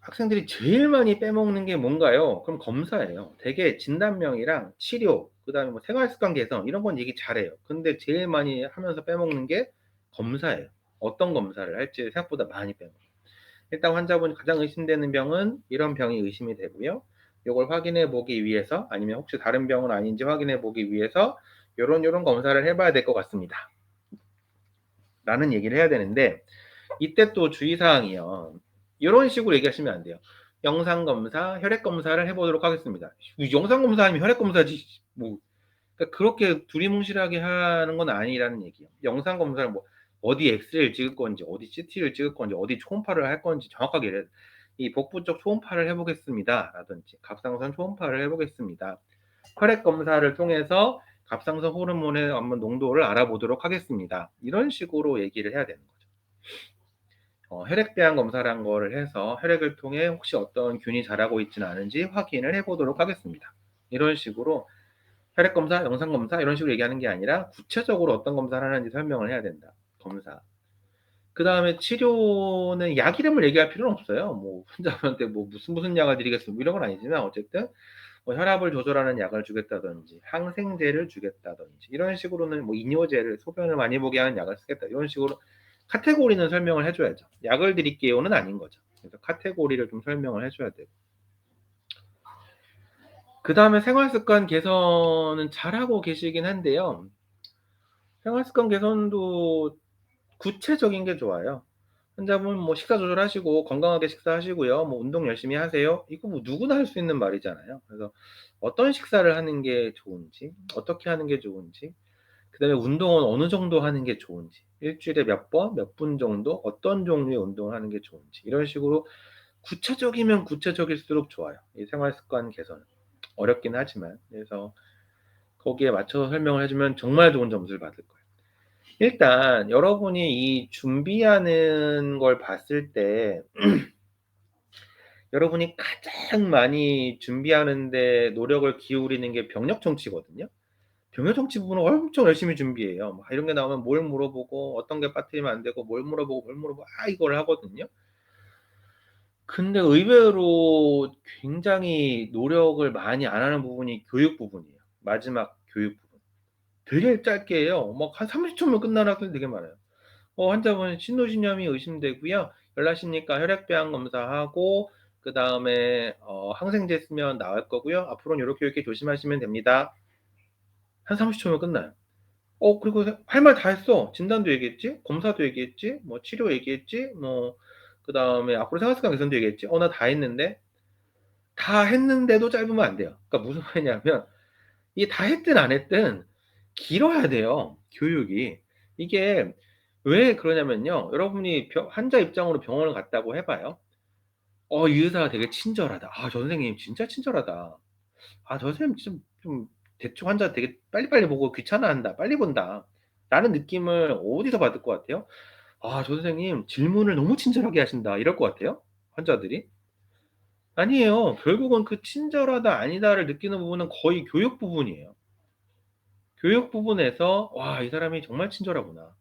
학생들이 제일 많이 빼먹는 게 뭔가요? 그럼 검사예요. 되게 진단명이랑 치료 그다음에 뭐 생활 습관 개선 이런 건 얘기 잘해요. 근데 제일 많이 하면서 빼먹는 게 검사예요. 어떤 검사를 할지 생각보다 많이 빼먹어요. 일단 환자분이 가장 의심되는 병은 이런 병이 의심이 되고요. 요걸 확인해 보기 위해서 아니면 혹시 다른 병은 아닌지 확인해 보기 위해서 요런 검사를 해 봐야 될 것 같습니다. 라는 얘기를 해야 되는데 이때 또 주의 사항이요. 요런 식으로 얘기하시면 안 돼요. 영상 검사, 혈액 검사를 해 보도록 하겠습니다. 영상 검사 아니면 혈액 검사지 뭐 그러니까 그렇게 두리뭉실하게 하는 건 아니라는 얘기예요. 영상 검사를 뭐 어디 엑스레이를 찍을 건지 어디 CT를 찍을 건지 어디 초음파를 할 건지 정확하게 이 복부 쪽 초음파를 해 보겠습니다라든지 갑상선 초음파를 해 보겠습니다. 혈액 검사를 통해서 갑상선 호르몬의 한번 농도를 알아보도록 하겠습니다. 이런 식으로 얘기를 해야 되는 거죠. 혈액 배양 검사라는 거를 해서 혈액을 통해 혹시 어떤 균이 자라고 있지는 않은지 확인을 해 보도록 하겠습니다. 이런 식으로 혈액 검사, 영상 검사 이런 식으로 얘기하는 게 아니라 구체적으로 어떤 검사를 하는지 설명을 해야 된다. 검사. 그다음에 치료는 약 이름을 얘기할 필요는 없어요. 뭐 환자분한테 뭐 무슨 약을 드리겠습니다. 뭐 이런 건 아니지만 어쨌든 뭐 혈압을 조절하는 약을 주겠다든지 항생제를 주겠다든지 이런 식으로는 뭐 이뇨제를 소변을 많이 보게 하는 약을 쓰겠다. 이런 식으로 카테고리는 설명을 해 줘야죠. "약을 드릴게요."는 아닌 거죠. 그래서 카테고리를 좀 설명을 해 줘야 되고. 그다음에 생활 습관 개선은 잘하고 계시긴 한데요. 생활 습관 개선도 구체적인 게 좋아요. 환자분 뭐 식사 조절하시고 건강하게 식사하시고요. 뭐 운동 열심히 하세요. 이거 뭐 누구나 할 수 있는 말이잖아요. 그래서 어떤 식사를 하는 게 좋은지, 어떻게 하는 게 좋은지, 그다음에 운동은 어느 정도 하는 게 좋은지, 일 주일에 몇 번, 몇 분 정도, 어떤 종류의 운동을 하는 게 좋은지 이런 식으로 구체적이면 구체적일수록 좋아요. 이 생활 습관 개선은. 어렵긴 하지만. 그래서 거기에 맞춰서 설명을 해 주면 정말 좋은 점수를 받을 거예요. 일단 여러분이 이 준비하는 걸 봤을 때 여러분이 가장 많이 준비하는 데 노력을 기울이는 게 병력 정치거든요. 병력 정치 부분은 엄청 열심히 준비해요. 막 이런 게 나오면 뭘 물어보고 어떤 게 빠뜨리면 안 되고 뭘 물어보고 이걸 하거든요. 근데 의외로 굉장히 노력을 많이 안 하는 부분이 교육 부분이에요. 마지막 교육 부분. 되게 짧게 해요. 막 한 30 초면 끝나는 학생이 되게 많아요. 환자분 신도신염이 의심되고요. 열나시니까 혈액 배양 검사하고 그다음에 항생제 쓰면 나을 거고요. 앞으로는 요렇게 조심하시면 됩니다. 한 30 초면 끝나요. 그리고 할 말 다 했어. 진단도 얘기했지, 검사도 얘기했지, 뭐 치료 얘기했지, 뭐 그다음에 앞으로 생활습관 개선도 얘기했지. 나 다 했는데, 다 했는데도 짧으면 안 돼요. 그러니까 무슨 말이냐면 이게 다 했든 안 했든 길어야 돼요, 교육이. 이게 왜 그러냐면요. 여러분이 환자 입장으로 병원을 갔다고 해 봐요. 이 의사가 되게 친절하다. 저 선생님 진짜 친절하다. 저 선생님 좀 대충 환자 되게 빨리빨리 보고 귀찮아한다. 빨리 본다. 라는 느낌을 어디서 받을 것 같아요? 저 선생님 질문을 너무 친절하게 하신다. 이럴 것 같아요, 환자들이. 아니에요. 결국은 그 친절하다 아니다를 느끼는 부분은 거의 교육 부분이에요. 교육 부분에서 '와, 이 사람이 정말 친절하구나.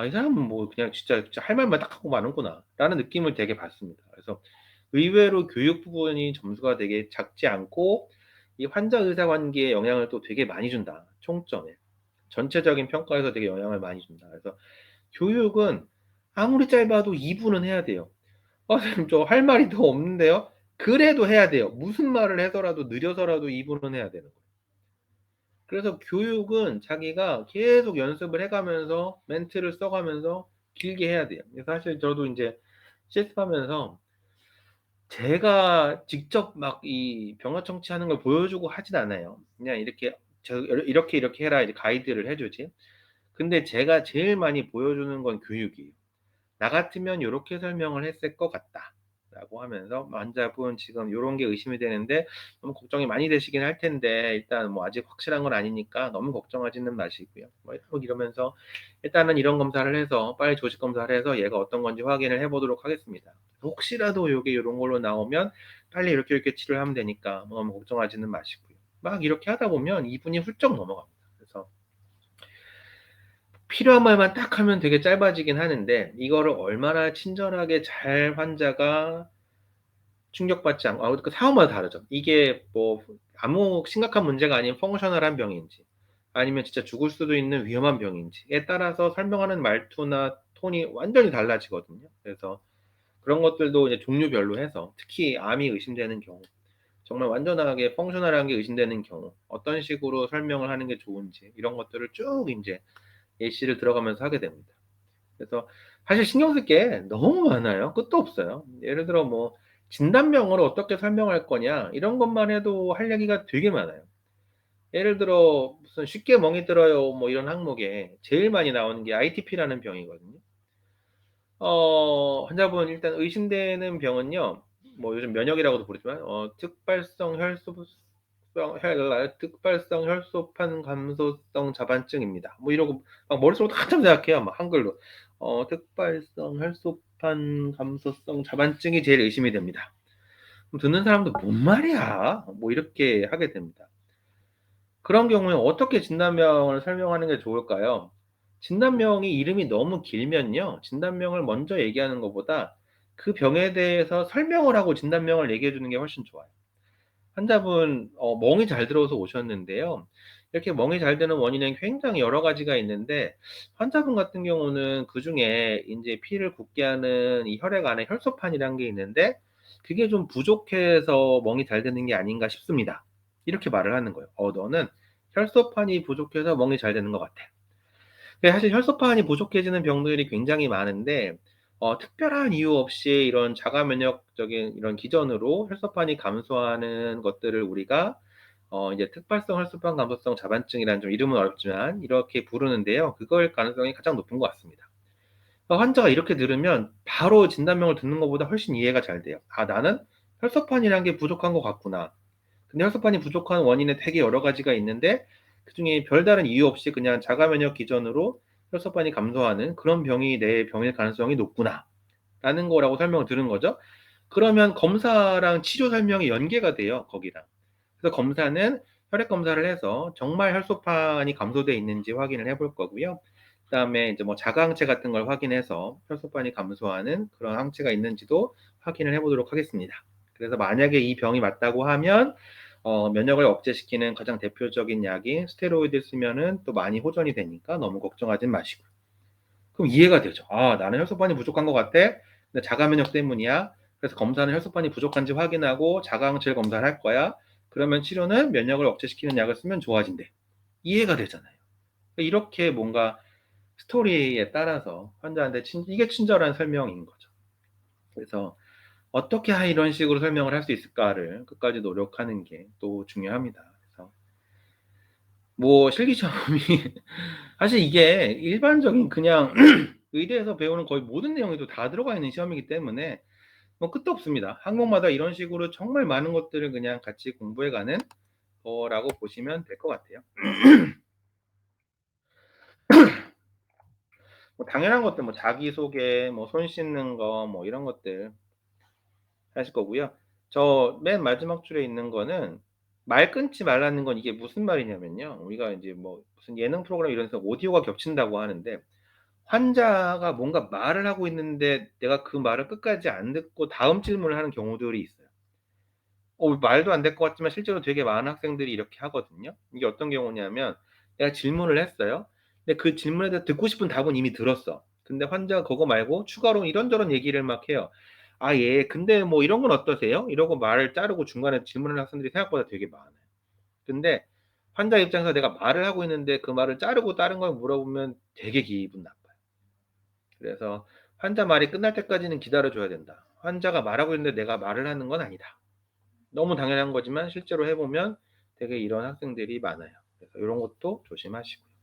이 사람은 뭐 그냥 진짜 할 말만 딱 하고 마는구나.'라는 느낌을 되게 받습니다. 그래서 의외로 교육 부분이 점수가 되게 작지 않고 이 환자 의사 관계에 영향을 또 되게 많이 준다, 총점에. 전체적인 평가에서 되게 영향을 많이 준다. 그래서 교육은 아무리 짧아도 2 분은 해야 돼요. 선생님 저 할 말이 더 없는데요." 그래도 해야 돼요. 무슨 말을 해서라도 느려서라도 2 분은 해야 되는 거예요. 그래서 교육은 자기가 계속 연습을 해 가면서 멘트를 써 가면서 길게 해야 돼요. 사실 저도 인제 실습하면서 제가 직접 막 이 병원 청취하는 걸 보여주고 하진 않아요. 그냥 이렇게 이렇게 해라." 이제 가이드를 해 주지. 근데 제가 제일 많이 보여주는 건 교육이에요. "나 같으면 요렇게 설명을 했을 것 같다."라고 하면서 "환자분 지금 요런 게 의심이 되는데 너무 걱정이 많이 되시긴 할 텐데 일단 뭐 아직 확실한 건 아니니까 너무 걱정하지는 마시고요." 뭐 이러면서 "일단은 이런 검사를 해서 빨리 조직 검사를 해서 얘가 어떤 건지 확인을 해 보도록 하겠습니다. 혹시라도 요게 요런 걸로 나오면 빨리 이렇게 치료를 하면 되니까 뭐 너무 걱정하지는 마시고요." 막 이렇게 하다 보면 2 분이 훌쩍 넘어갑니다. 그래서 필요한 말만 딱 하면 되게 짧아지긴 하는데 이거를 얼마나 친절하게 잘 환자가 충격받지 않고 그 상황마다 다르죠. 이게 뭐 아무 심각한 문제가 아닌 펑셔널한 병인지 아니면 진짜 죽을 수도 있는 위험한 병인지에 따라서 설명하는 말투나 톤이 완전히 달라지거든요. 그래서 그런 것들도 이제 종류별로 해서 특히 암이 의심되는 경우, 정말 완전하게 펑셔널한 게 의심되는 경우 어떤 식으로 설명을 하는 게 좋은지 이런 것들을 쭉 인제 예시를 들어가면서 하게 됩니다. 그래서 사실 신경 쓸 게 너무 많아요. 끝도 없어요. 예를 들어 뭐 진단명을 어떻게 설명할 거냐 이런 것만 해도 할 얘기가 되게 많아요. 예를 들어 무슨 "쉽게 멍이 들어요." 뭐 이런 항목에 제일 많이 나오는 게 ITP라는 병이거든요. 환자분 일단 의심되는 병은요. 뭐 요즘 면역이라고도 부르지만 특발성 혈소판 감소성 자반증입니다. 뭐 이러고 막 머릿속으로 한참 생각해요, 막 한글로. 특발성 혈소판 감소성 자반증이 제일 의심이 됩니다. 그럼 듣는 사람도 "뭔 말이야?" 뭐 이렇게 하게 됩니다. 그런 경우에 어떻게 진단명을 설명하는 게 좋을까요? 진단명이 이름이 너무 길면요. 진단명을 먼저 얘기하는 것보다 그 병에 대해서 설명을 하고 진단명을 얘기해 주는 게 훨씬 좋아요. 환자분 멍이 잘 들어서 오셨는데요. 이렇게 멍이 잘 드는 원인은 굉장히 여러 가지가 있는데 환자분 같은 경우는 그중에 인제 피를 굳게 하는 이 혈액 안에 혈소판이라는 게 있는데 "그게 좀 부족해서 멍이 잘 드는 게 아닌가 싶습니다." 이렇게 말을 하는 거예요. 너는 혈소판이 부족해서 멍이 잘 드는 것 같아." 근데 사실 혈소판이 부족해지는 병들이 굉장히 많은데 특별한 이유 없이 이런 자가 면역적인 이런 기전으로 혈소판이 감소하는 것들을 우리가 이제 특발성 혈소판 감소성 자반증이라는 좀 이름은 어렵지만 이렇게 부르는데요. 그거일 가능성이 가장 높은 것 같습니다. 환자가 이렇게 들으면 바로 진단명을 듣는 것보다 훨씬 이해가 잘 돼요. '아, 나는 혈소판이라는 게 부족한 것 같구나.' 근데 혈소판이 부족한 원인은 되게 여러 가지가 있는데 그중에 별다른 이유 없이 그냥 자가 면역 기전으로 혈소판이 감소하는 그런 병이 내 병일 가능성이 높구나라는 거라고 설명을 들은 거죠. 그러면 검사랑 치료 설명이 연계가 돼요, 거기랑. 그래서 검사는 혈액 검사를 해서 정말 혈소판이 감소돼 있는지 확인을 해볼 거고요. 그다음에 이제 뭐 자가 항체 같은 걸 확인해서 혈소판이 감소하는 그런 항체가 있는지도 확인을 해 보도록 하겠습니다. 그래서 만약에 이 병이 맞다고 하면 면역을 억제시키는 가장 대표적인 약인 스테로이드 쓰면은 또 많이 호전이 되니까 너무 걱정하진 마시고요. 그럼 이해가 되죠. '아, 나는 혈소판이 부족한 것 같아. 근데 자가 면역 때문이야. 그래서 검사는 혈소판이 부족한지 확인하고 자가 항체를 검사를 할 거야. 그러면 치료는 면역을 억제시키는 약을 쓰면 좋아진대.' 이해가 되잖아요. 이렇게 뭔가 스토리에 따라서 환자한테 이게 친절한 설명인 거죠. 그래서 어떻게 이런 식으로 설명을 할 수 있을까를 끝까지 노력하는 게 또 중요합니다. 그래서 뭐 실기시험이 사실 이게 일반적인 그냥 의대에서 배우는 거의 모든 내용이 다 들어가 있는 시험이기 때문에 뭐 끝도 없습니다. 항목마다 이런 식으로 정말 많은 것들을 그냥 같이 공부해 가는 거라고 보시면 될 것 같아요. 뭐 당연한 것들 뭐 자기소개 뭐 손 씻는 거 뭐 이런 것들 하실 거고요. 저 맨 마지막 줄에 있는 거는 말 끊지 말라는 건 이게 무슨 말이냐면요. 우리가 인제 뭐 무슨 예능 프로그램 이런 데서 오디오가 겹친다고 하는데 환자가 뭔가 말을 하고 있는데 내가 그 말을 끝까지 안 듣고 다음 질문을 하는 경우들이 있어요. 말도 안 될 것 같지만 실제로 되게 많은 학생들이 이렇게 하거든요. 이게 어떤 경우냐면 내가 질문을 했어요. 근데 그 질문에 대해서 듣고 싶은 답은 이미 들었어. 근데 환자가 그거 말고 추가로 이런저런 얘기를 막 해요. "아 예. 근데 뭐 이런 건 어떠세요?" 이러고 말을 자르고 중간에 질문하는 학생들이 생각보다 되게 많아요. 근데 환자 입장에서 내가 말을 하고 있는데 그 말을 자르고 다른 걸 물어보면 되게 기분 나빠요. 그래서 환자 말이 끝날 때까지는 기다려 줘야 된다. 환자가 말하고 있는데 내가 말을 하는 건 아니다. 너무 당연한 거지만 실제로 해 보면 되게 이런 학생들이 많아요. 그래서 요런 것도 조심하시고요.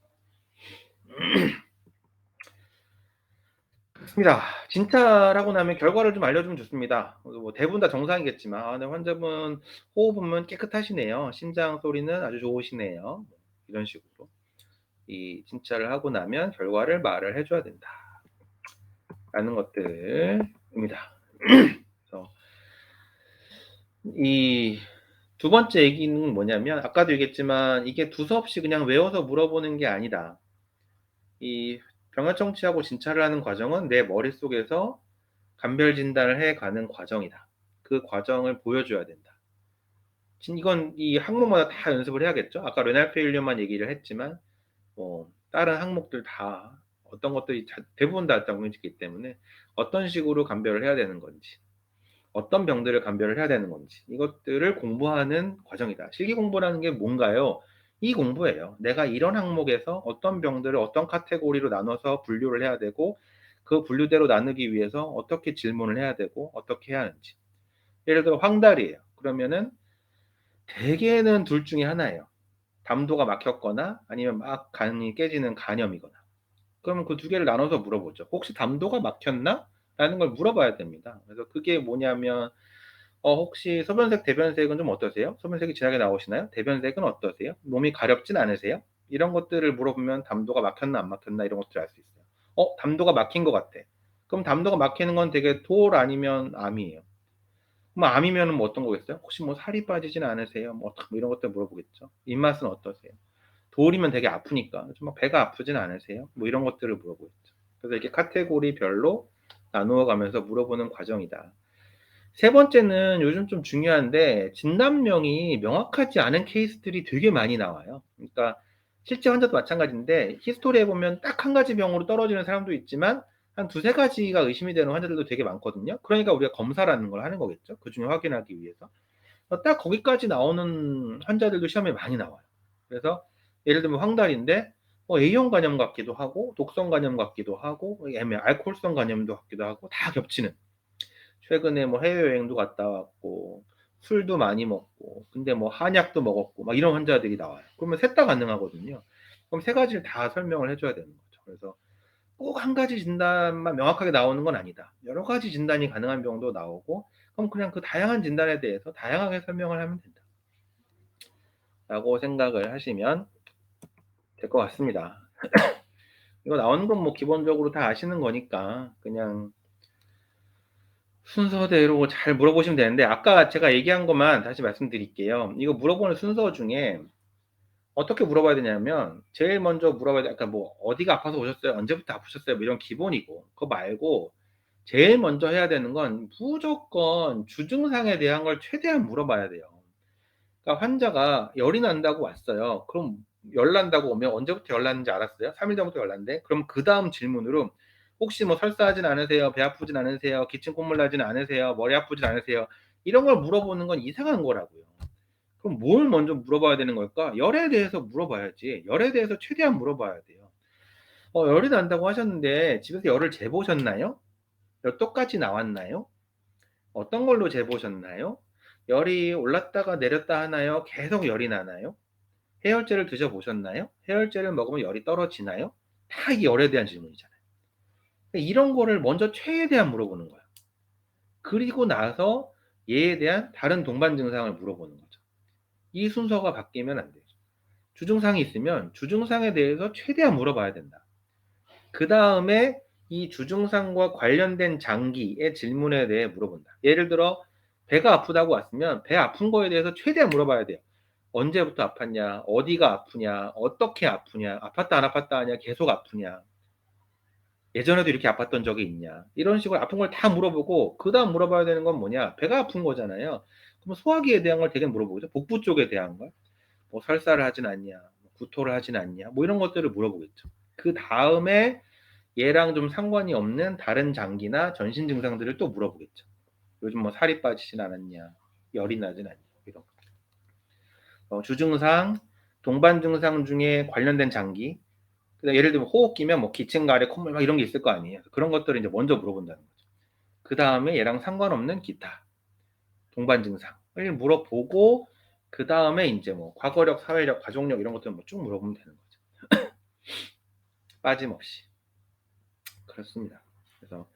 좋습니다. 진찰하고 나면 결과를 좀 알려주면 좋습니다. 뭐 대부분 다 정상이겠지만 네 환자분 호흡은 깨끗하시네요. 심장 소리는 아주 좋으시네요. 이런 식으로 이 진찰을 하고 나면 결과를 말을 해 줘야 된다라는 것들입니다. 그래서 이 두 번째 얘기는 뭐냐면 아까도 얘기했지만 이게 두서없이 그냥 외워서 물어보는 게 아니다. 이 병원 청취하고 진찰을 하는 과정은 내 머릿속에서 감별 진단을 해 가는 과정이다. 그 과정을 보여줘야 된다. 이건 이 항목마다 다 연습을 해야겠죠. 아까 레날 페일리어만 얘기를 했지만 뭐 다른 항목들 다 어떤 것들이 대부분 다 정해지기 때문에 어떤 식으로 감별을 해야 되는 건지, 어떤 병들을 감별을 해야 되는 건지 이것들을 공부하는 과정이다. 실기 공부라는 게 뭔가요? 이 공부예요. 내가 이런 항목에서 어떤 병들을 어떤 카테고리로 나눠서 분류를 해야 되고 그 분류대로 나누기 위해서 어떻게 질문을 해야 되고 어떻게 해야 하는지. 예를 들어 황달이에요. 그러면은 대개는 둘 중에 하나예요. 담도가 막혔거나 아니면 막 간이 깨지는 간염이거나. 그러면 그 두 개를 나눠서 물어보죠. "혹시 담도가 막혔나?" 라는 걸 물어봐야 됩니다. 그래서 그게 뭐냐면 "혹시 소변색, 대변색은 좀 어떠세요? 소변색이 진하게 나오시나요? 대변색은 어떠세요? 몸이 가렵진 않으세요?" 이런 것들을 물어보면 담도가 막혔나 안 막혔나 이런 것들을 알 수 있어요. 담도가 막힌 것 같아." 그럼 담도가 막히는 건 되게 돌 아니면 암이에요. 그럼 암이면은 뭐 어떤 거겠어요? "혹시 뭐 살이 빠지진 않으세요?" 뭐 이런 것들 물어보겠죠. "입맛은 어떠세요?" 돌이면 되게 아프니까 좀 막 "배가 아프진 않으세요?" 뭐 이런 것들을 물어보겠죠. 그래서 이렇게 카테고리별로 나누어 가면서 물어보는 과정이다. 세 번째는 요즘 좀 중요한데 진단명이 명확하지 않은 케이스들이 되게 많이 나와요. 그러니까 실제 환자도 마찬가지인데 히스토리에 보면 딱 한 가지 병으로 떨어지는 사람도 있지만 한 두세 가지가 의심이 되는 환자들도 되게 많거든요. 그러니까 우리가 검사라는 걸 하는 거겠죠. 그중에 확인하기 위해서. 딱 거기까지 나오는 환자들도 시험에 많이 나와요. 그래서 예를 들면 황달인데 A형 간염 같기도 하고 독성 간염 같기도 하고 알코올성 간염도 같기도 하고 다 겹치는. 최근에 뭐 해외여행도 갔다 왔고 술도 많이 먹고 근데 뭐 한약도 먹었고 막 이런 환자들이 나와요. 그러면 셋 다 가능하거든요. 그럼 세 가지를 다 설명을 해 줘야 되는 거죠. 그래서 꼭 한 가지 진단만 명확하게 나오는 건 아니다. 여러 가지 진단이 가능한 병도 나오고 그럼 그냥 그 다양한 진단에 대해서 다양하게 설명을 하면 된다라고 생각을 하시면 될 것 같습니다. 이거 나오는 건 뭐 기본적으로 다 아시는 거니까 그냥 순서대로 잘 물어보시면 되는데 아까 제가 얘기한 것만 다시 말씀드릴게요. 이거 물어보는 순서 중에 어떻게 물어봐야 되냐면 제일 먼저 물어봐야 돼 그러니까 뭐 "어디가 아파서 오셨어요? 언제부터 아프셨어요?" 뭐 이런 기본이고 그거 말고 제일 먼저 해야 되는 건 무조건 주증상에 대한 걸 최대한 물어봐야 돼요. 그러니까 환자가 열이 난다고 왔어요. 그럼 열 난다고 오면 "언제부터 열 났는지 알았어요?" 3일 전부터 열 났는데 그럼 그다음 질문으로 "혹시 뭐 설사하진 않으세요? 배 아프진 않으세요? 기침 콧물 나진 않으세요? 머리 아프진 않으세요?" 이런 걸 물어보는 건 이상한 거라고요. 그럼 뭘 먼저 물어봐야 되는 걸까? 열에 대해서 물어봐야지. 열에 대해서 최대한 물어봐야 돼요. 열이 난다고 하셨는데 집에서 열을 재보셨나요? 열 똑같이 나왔나요? 어떤 걸로 재보셨나요? 열이 올랐다가 내렸다 하나요? 계속 열이 나나요? 해열제를 드셔 보셨나요? 해열제를 먹으면 열이 떨어지나요? 다 이게 열에 대한 질문이잖아요. 이런 거를 먼저 최대한 물어보는 거예요. 그리고 나서 얘에 대한 다른 동반 증상을 물어보는 거죠. 이 순서가 바뀌면 안 되죠. 주증상이 있으면 주증상에 대해서 최대한 물어봐야 된다. 그 다음에 이 주증상과 관련된 장기의 질문에 대해 물어본다. 예를 들어 배가 아프다고 왔으면 배 아픈 거에 대해서 최대한 물어봐야 돼요. 언제부터 아팠냐, 어디가 아프냐, 어떻게 아프냐, 아팠다 안 아팠다 하냐, 계속 아프냐, 예전에도 이렇게 아팠던 적이 있냐, 이런 식으로 아픈 걸 다 물어보고 그 다음 물어봐야 되는 건 뭐냐, 배가 아픈 거잖아요. 그럼 소화기에 대한 걸 되게 물어보죠. 복부 쪽에 대한 걸. 뭐 설사를 하진 않냐, 구토를 하진 않냐, 뭐 이런 것들을 물어보겠죠. 그 다음에 얘랑 좀 상관이 없는 다른 장기나 전신 증상들을 또 물어보겠죠. 요즘 뭐 살이 빠지진 않았냐, 열이 나진 않냐, 이런 거. 주증상, 동반 증상 중에 관련된 장기, 예를 들면 호흡기면 뭐 기침, 가래, 콧물 막 이런 게 있을 거 아니에요. 그런 것들을 이제 먼저 물어본다는 거죠. 그 다음에 얘랑 상관없는 기타 동반 증상을 물어보고 그 다음에 이제 뭐 과거력, 사회력, 가족력 이런 것들 뭐 쭉 물어보면 되는 거죠. 빠짐없이. 그렇습니다. 그래서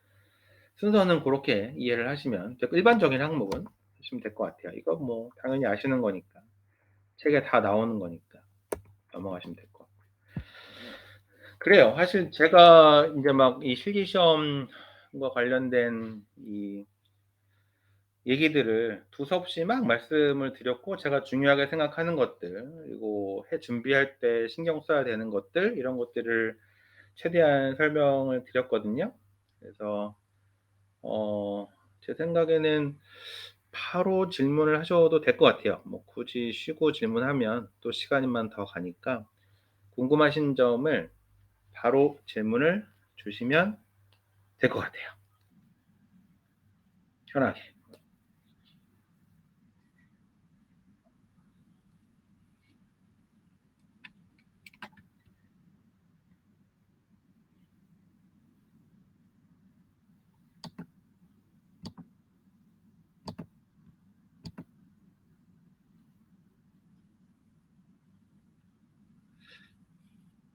순서는 그렇게 이해를 하시면 일반적인 항목은 하시면 될 것 같아요. 이거 뭐 당연히 아시는 거니까 책에 다 나오는 거니까 넘어가시면 될 것 같고요. 그래요. 사실 제가 이제 막 이 실기시험과 관련된 이 얘기들을 두서없이 막 말씀을 드렸고 제가 중요하게 생각하는 것들 그리고 해 준비할 때 신경 써야 되는 것들 이런 것들을 최대한 설명을 드렸거든요. 그래서 제 생각에는 바로 질문을 하셔도 될 것 같아요. 뭐 굳이 쉬고 질문하면 또 시간만 더 가니까 궁금하신 점을 바로 질문을 주시면 될 것 같아요. 편하게.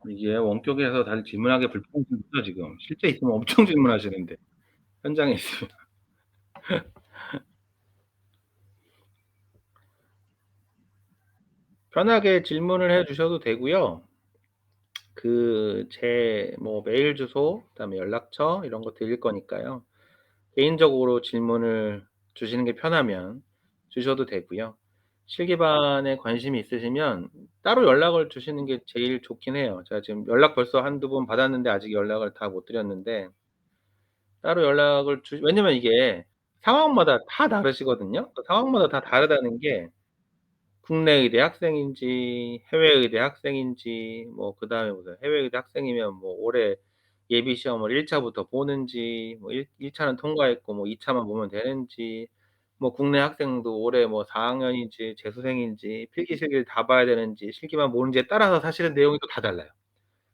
이게 원격에서 다들 질문하기 불편하시죠 지금. 실제 있으면 엄청 질문하시는데 현장에 있으면. 편하게 질문을 해 주셔도 되고요. 제 뭐 메일 주소 그다음에 연락처 이런 거 드릴 거니까요. 개인적으로 질문을 주시는 게 편하면 주셔도 되고요. 실기반에 관심이 있으시면 따로 연락을 주시는 게 제일 좋긴 해요. 제가 지금 연락 벌써 한두 번 받았는데 아직 연락을 다 못 드렸는데 따로 연락을 주 왜냐면 이게 상황마다 다 다르시거든요. 그 상황마다 다 다르다는 게 국내 의대 학생인지 해외 의대 학생인지 뭐 그다음에 무슨 해외 의대 학생이면 뭐 올해 예비 시험을 1 차부터 보는지 뭐 1 차는 통과했고 뭐 2 차만 보면 되는지 뭐 국내 학생도 올해 뭐 4 학년인지 재수생인지 필기 실기를 다 봐야 되는지 실기만 보는지에 따라서 사실은 내용이 또 다 달라요.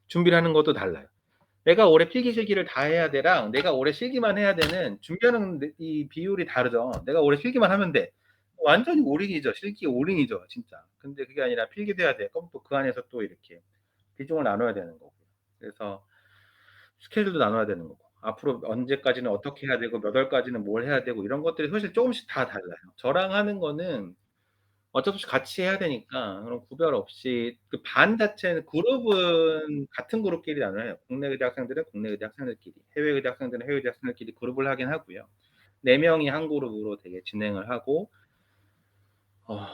준비를 하는 것도 달라요. 내가 올해 필기 실기를 다 해야 돼랑 내가 올해 실기만 해야 되는 준비하는 이 비율이 다르죠. 내가 올해 필기만 하면 돼. 완전히 올인이죠. 실기 올인이죠 진짜. 근데 그게 아니라 필기도 해야 돼. 그럼 또 그 안에서 또 이렇게 비중을 나눠야 되는 거고요. 그래서 스케줄도 나눠야 되는 거고 앞으로 언제까지는 어떻게 해야 되고 몇 월까지는 뭘 해야 되고 이런 것들이 사실 쪼금씩 다 달라요. 저랑 하는 거는 어쩔 수 없이 같이 해야 되니까 그런 구별 없이 그 반 자체는 그룹은 같은 그룹끼리 나눠요. 국내 의대 학생들은 국내 의대 학생들끼리, 해외 의대 학생들은 해외 의대 학생들끼리 그룹을 하긴 하고요. 4 명이 한 그룹으로 되게 진행을 하고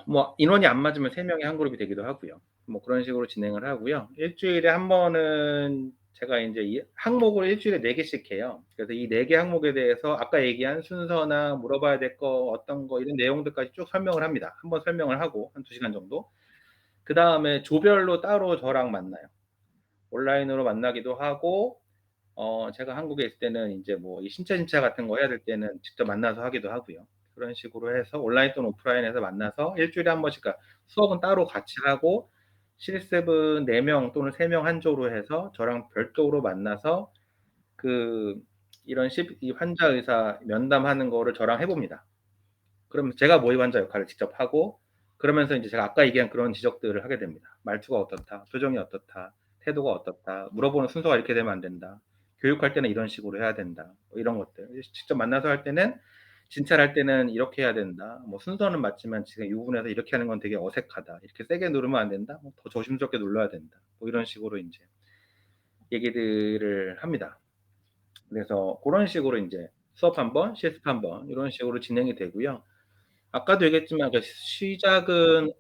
뭐 인원이 안 맞으면 3 명이 한 그룹이 되기도 하고요. 뭐 그런 식으로 진행을 하고요. 1 주일에 1 번은 제가 인제 이 항목을 1 주일에 4 개씩 해요. 그래서 이 4개 항목에 대해서 아까 얘기한 순서나 물어봐야 될 거 어떤 거 이런 내용들까지 쭉 설명을 합니다. 1번 설명을 하고 한 2 시간 정도. 그다음에 조별로 따로 저랑 만나요. 온라인으로 만나기도 하고 제가 한국에 있을 때는 인제 뭐 이 신체 심차 같은 거 해야 될 때는 직접 만나서 하기도 하고요. 그런 식으로 해서 온라인 또는 오프라인에서 만나서 일 주일에 한 번씩, 그러니까 수업은 따로 같이 하고 실습은 4명 또는 3명 한 조로 해서 저랑 별도로 만나서 그 이런 이 환자 의사 면담하는 거를 저랑 해 봅니다. 그러면 제가 모의 환자 역할을 직접 하고, 그러면서 인제 제가 아까 얘기한 그런 지적들을 하게 됩니다. "말투가 어떻다. 표정이 어떻다. 태도가 어떻다. 물어보는 순서가 이렇게 되면 안 된다. 교육할 때는 이런 식으로 해야 된다." 뭐 이런 것들. 직접 만나서 할 때는 "진찰할 때는 이렇게 해야 된다. 뭐 순서는 맞지만 지금 이 부분에서 이렇게 하는 건 되게 어색하다. 이렇게 세게 누르면 안 된다. 뭐 더 조심스럽게 눌러야 된다." 뭐 이런 식으로 인제 얘기들을 합니다. 그래서 고런 식으로 인제 수업 한 번, 실습 한 번 이런 식으로 진행이 되고요. 아까도 얘기했지만 그 시작은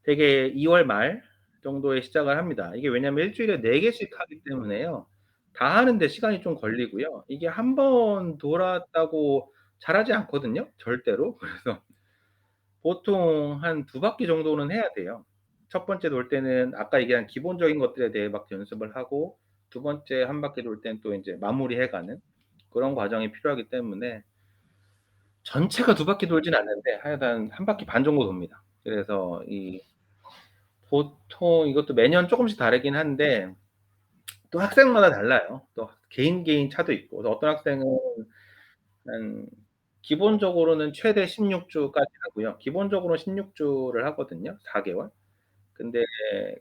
되게 2월 말 정도에 시작을 합니다. 이게 왜냐면 일 주일에 4 개씩 하기 때문에요. 다 하는데 시간이 좀 걸리고요. 이게 한 번 돌았다고 잘하지 않거든요, 절대로. 그래서 보통 한 2 바퀴 정도는 해야 돼요. 첫 번째 돌 때는 아까 얘기한 기본적인 것들에 대해 막 연습을 하고, 두 번째 한 바퀴 돌 때는 또 인제 마무리해 가는 그런 과정이 필요하기 때문에 전체가 2 바퀴 돌진 않는데 하여간 한 바퀴 반 정도 돕니다. 그래서 이 보통 이것도 매년 쪼금씩 다르긴 한데 또 학생마다 달라요. 또 개인 차도 있고. 그래서 어떤 학생은 한 기본적으로는 최대 16 주까지 하고요. 기본적으로는 16 주를 하거든요, 4 개월. 근데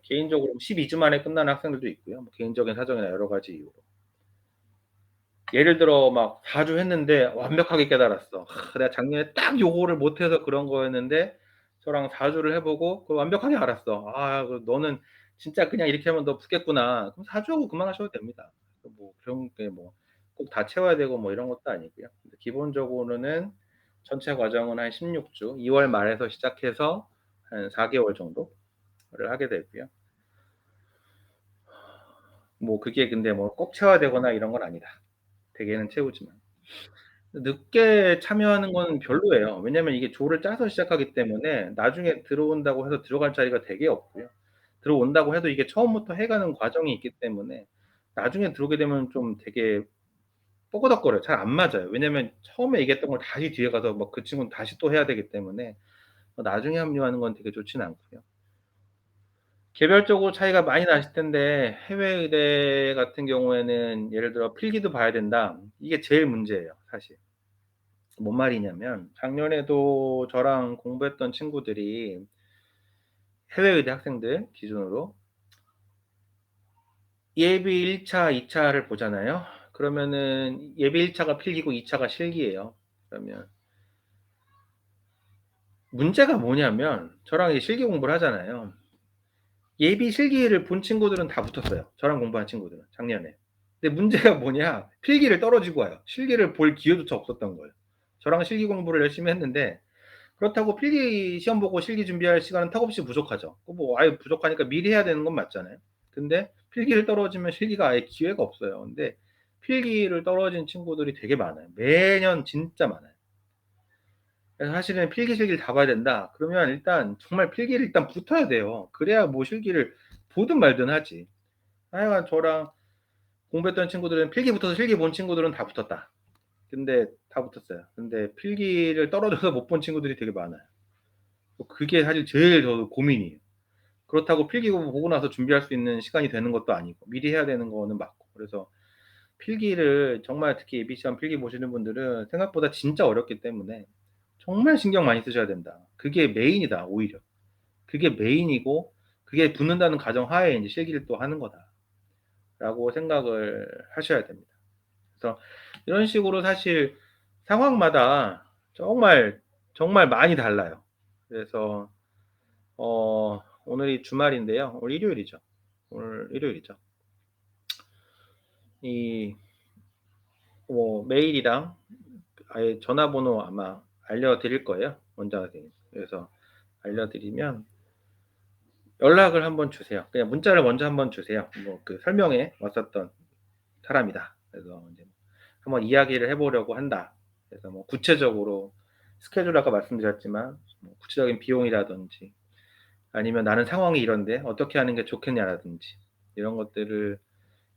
개인적으로 12주 만에 끝나는 학생들도 있고요. 뭐 개인적인 사정이나 여러 가지 이유로. 예를 들어 막 4주 했는데 완벽하게 깨달았어. 내가 작년에 딱 요거를 못해서 그런 거였는데 저랑 4 주를 해 보고 그걸 완벽하게 알았어. "아 그 너는 진짜 그냥 이렇게 하면 너 붙겠구나." 그럼 4주 하고 그만하셔도 됩니다. 그 뭐 그런 게 뭐 꼭 다 채워야 되고 뭐 이런 것도 아니고요. 근데 기본적으로는 전체 과정은 한 16 주, 2월 말에서 시작해서 한 4 개월 정도를 하게 되고요. 뭐 그게 근데 뭐 꼭 채워야 되거나 이런 건 아니다. 대개는 채우지만. 늦게 참여하는 건 별로예요. 왜냐면 이게 조를 짜서 시작하기 때문에 나중에 들어온다고 해서 들어갈 자리가 되게 없고요. 들어온다고 해도 이게 처음부터 해 가는 과정이 있기 때문에 나중에 들어오게 되면 좀 되게 뻐그덕거려요. 잘 안 맞아요. 왜냐면 처음에 얘기했던 걸 다시 뒤에 가서 막 그 친구는 다시 또 해야 되기 때문에 나중에 합류하는 건 되게 좋지는 않고요. 개별적으로 차이가 많이 나실 텐데 해외 의대 같은 경우에는 예를 들어 필기도 봐야 된다. 이게 제일 문제예요, 사실. 뭔 말이냐면 작년에도 저랑 공부했던 친구들이 해외 의대 학생들 기준으로 예비 1 차, 2 차를 보잖아요. 그러면은 예비 1 차가 필기고 2 차가 실기예요. 그러면 문제가 뭐냐면 저랑 이제 실기 공부를 하잖아요. 예비 실기를 본 친구들은 다 붙었어요, 저랑 공부한 친구들은 작년에. 근데 문제가 뭐냐, 필기를 떨어지고 와요. 실기를 볼 기회조차 없었던 거예요. 저랑 실기 공부를 열심히 했는데 그렇다고 필기 시험 보고 실기 준비할 시간은 턱없이 부족하죠. 그 뭐 아예 부족하니까 미리 해야 되는 건 맞잖아요. 근데 필기를 떨어지면 실기가 아예 기회가 없어요. 근데 필기를 떨어진 친구들이 되게 많아요. 매년 진짜 많아요. 그래서 사실은 필기, 실기를 다 봐야 된다. 그러면 일단 정말 필기를 일단 붙어야 돼요. 그래야 뭐 실기를 보든 말든 하지. 하여간 저랑 공부했던 친구들은 필기 붙어서 실기 본 친구들은 다 붙었다. 근데 다 붙었어요. 근데 필기를 떨어져서 못 본 친구들이 되게 많아요. 그게 사실 제일 저도 고민이에요. 그렇다고 필기고 보고 나서 준비할 수 있는 시간이 되는 것도 아니고 미리 해야 되는 거는 맞고. 그래서 필기를 정말 특히 예비 시험 필기 보시는 분들은 생각보다 진짜 어렵기 때문에 정말 신경 많이 쓰셔야 된다. 그게 메인이다 오히려. 그게 메인이고 그게 붙는다는 가정하에 인제 실기를 또 하는 거다라고 생각을 하셔야 됩니다. 그래서 이런 식으로 사실 상황마다 정말, 정말 많이 달라요. 그래서 오늘이 주말인데요. 오늘 일요일이죠. 오늘 일요일이죠. 이 뭐 메일이랑 아예 전화번호 아마 알려드릴 거예요, 원장한테. 그래서 알려드리면 연락을 한번 주세요. 그냥 문자를 먼저 한번 주세요. 뭐 그 "설명에 왔었던 사람이다." 그래서 인제 "한번 이야기를 해 보려고 한다." 그래서 뭐 구체적으로 스케줄 아까 말씀드렸지만 뭐 구체적인 비용이라든지 아니면 "나는 상황이 이런데 어떻게 하는 게 좋겠냐."라든지 이런 것들을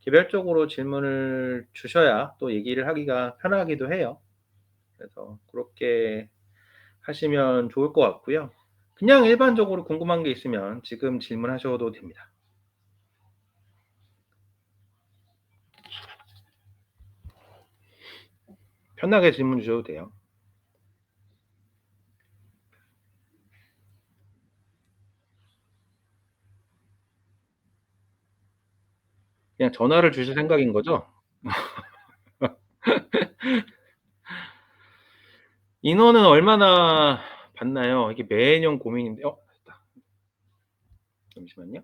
개별적으로 질문을 주셔야 또 얘기를 하기가 편하기도 해요. 그래서 그렇게 하시면 좋을 것 같고요. 그냥 일반적으로 궁금한 게 있으면 지금 질문하셔도 됩니다. 편하게 질문 주셔도 돼요. 그냥 전화를 주실 생각인 거죠? 인원은 얼마나 받나요? 이게 매년 고민인데 됐다. 잠시만요.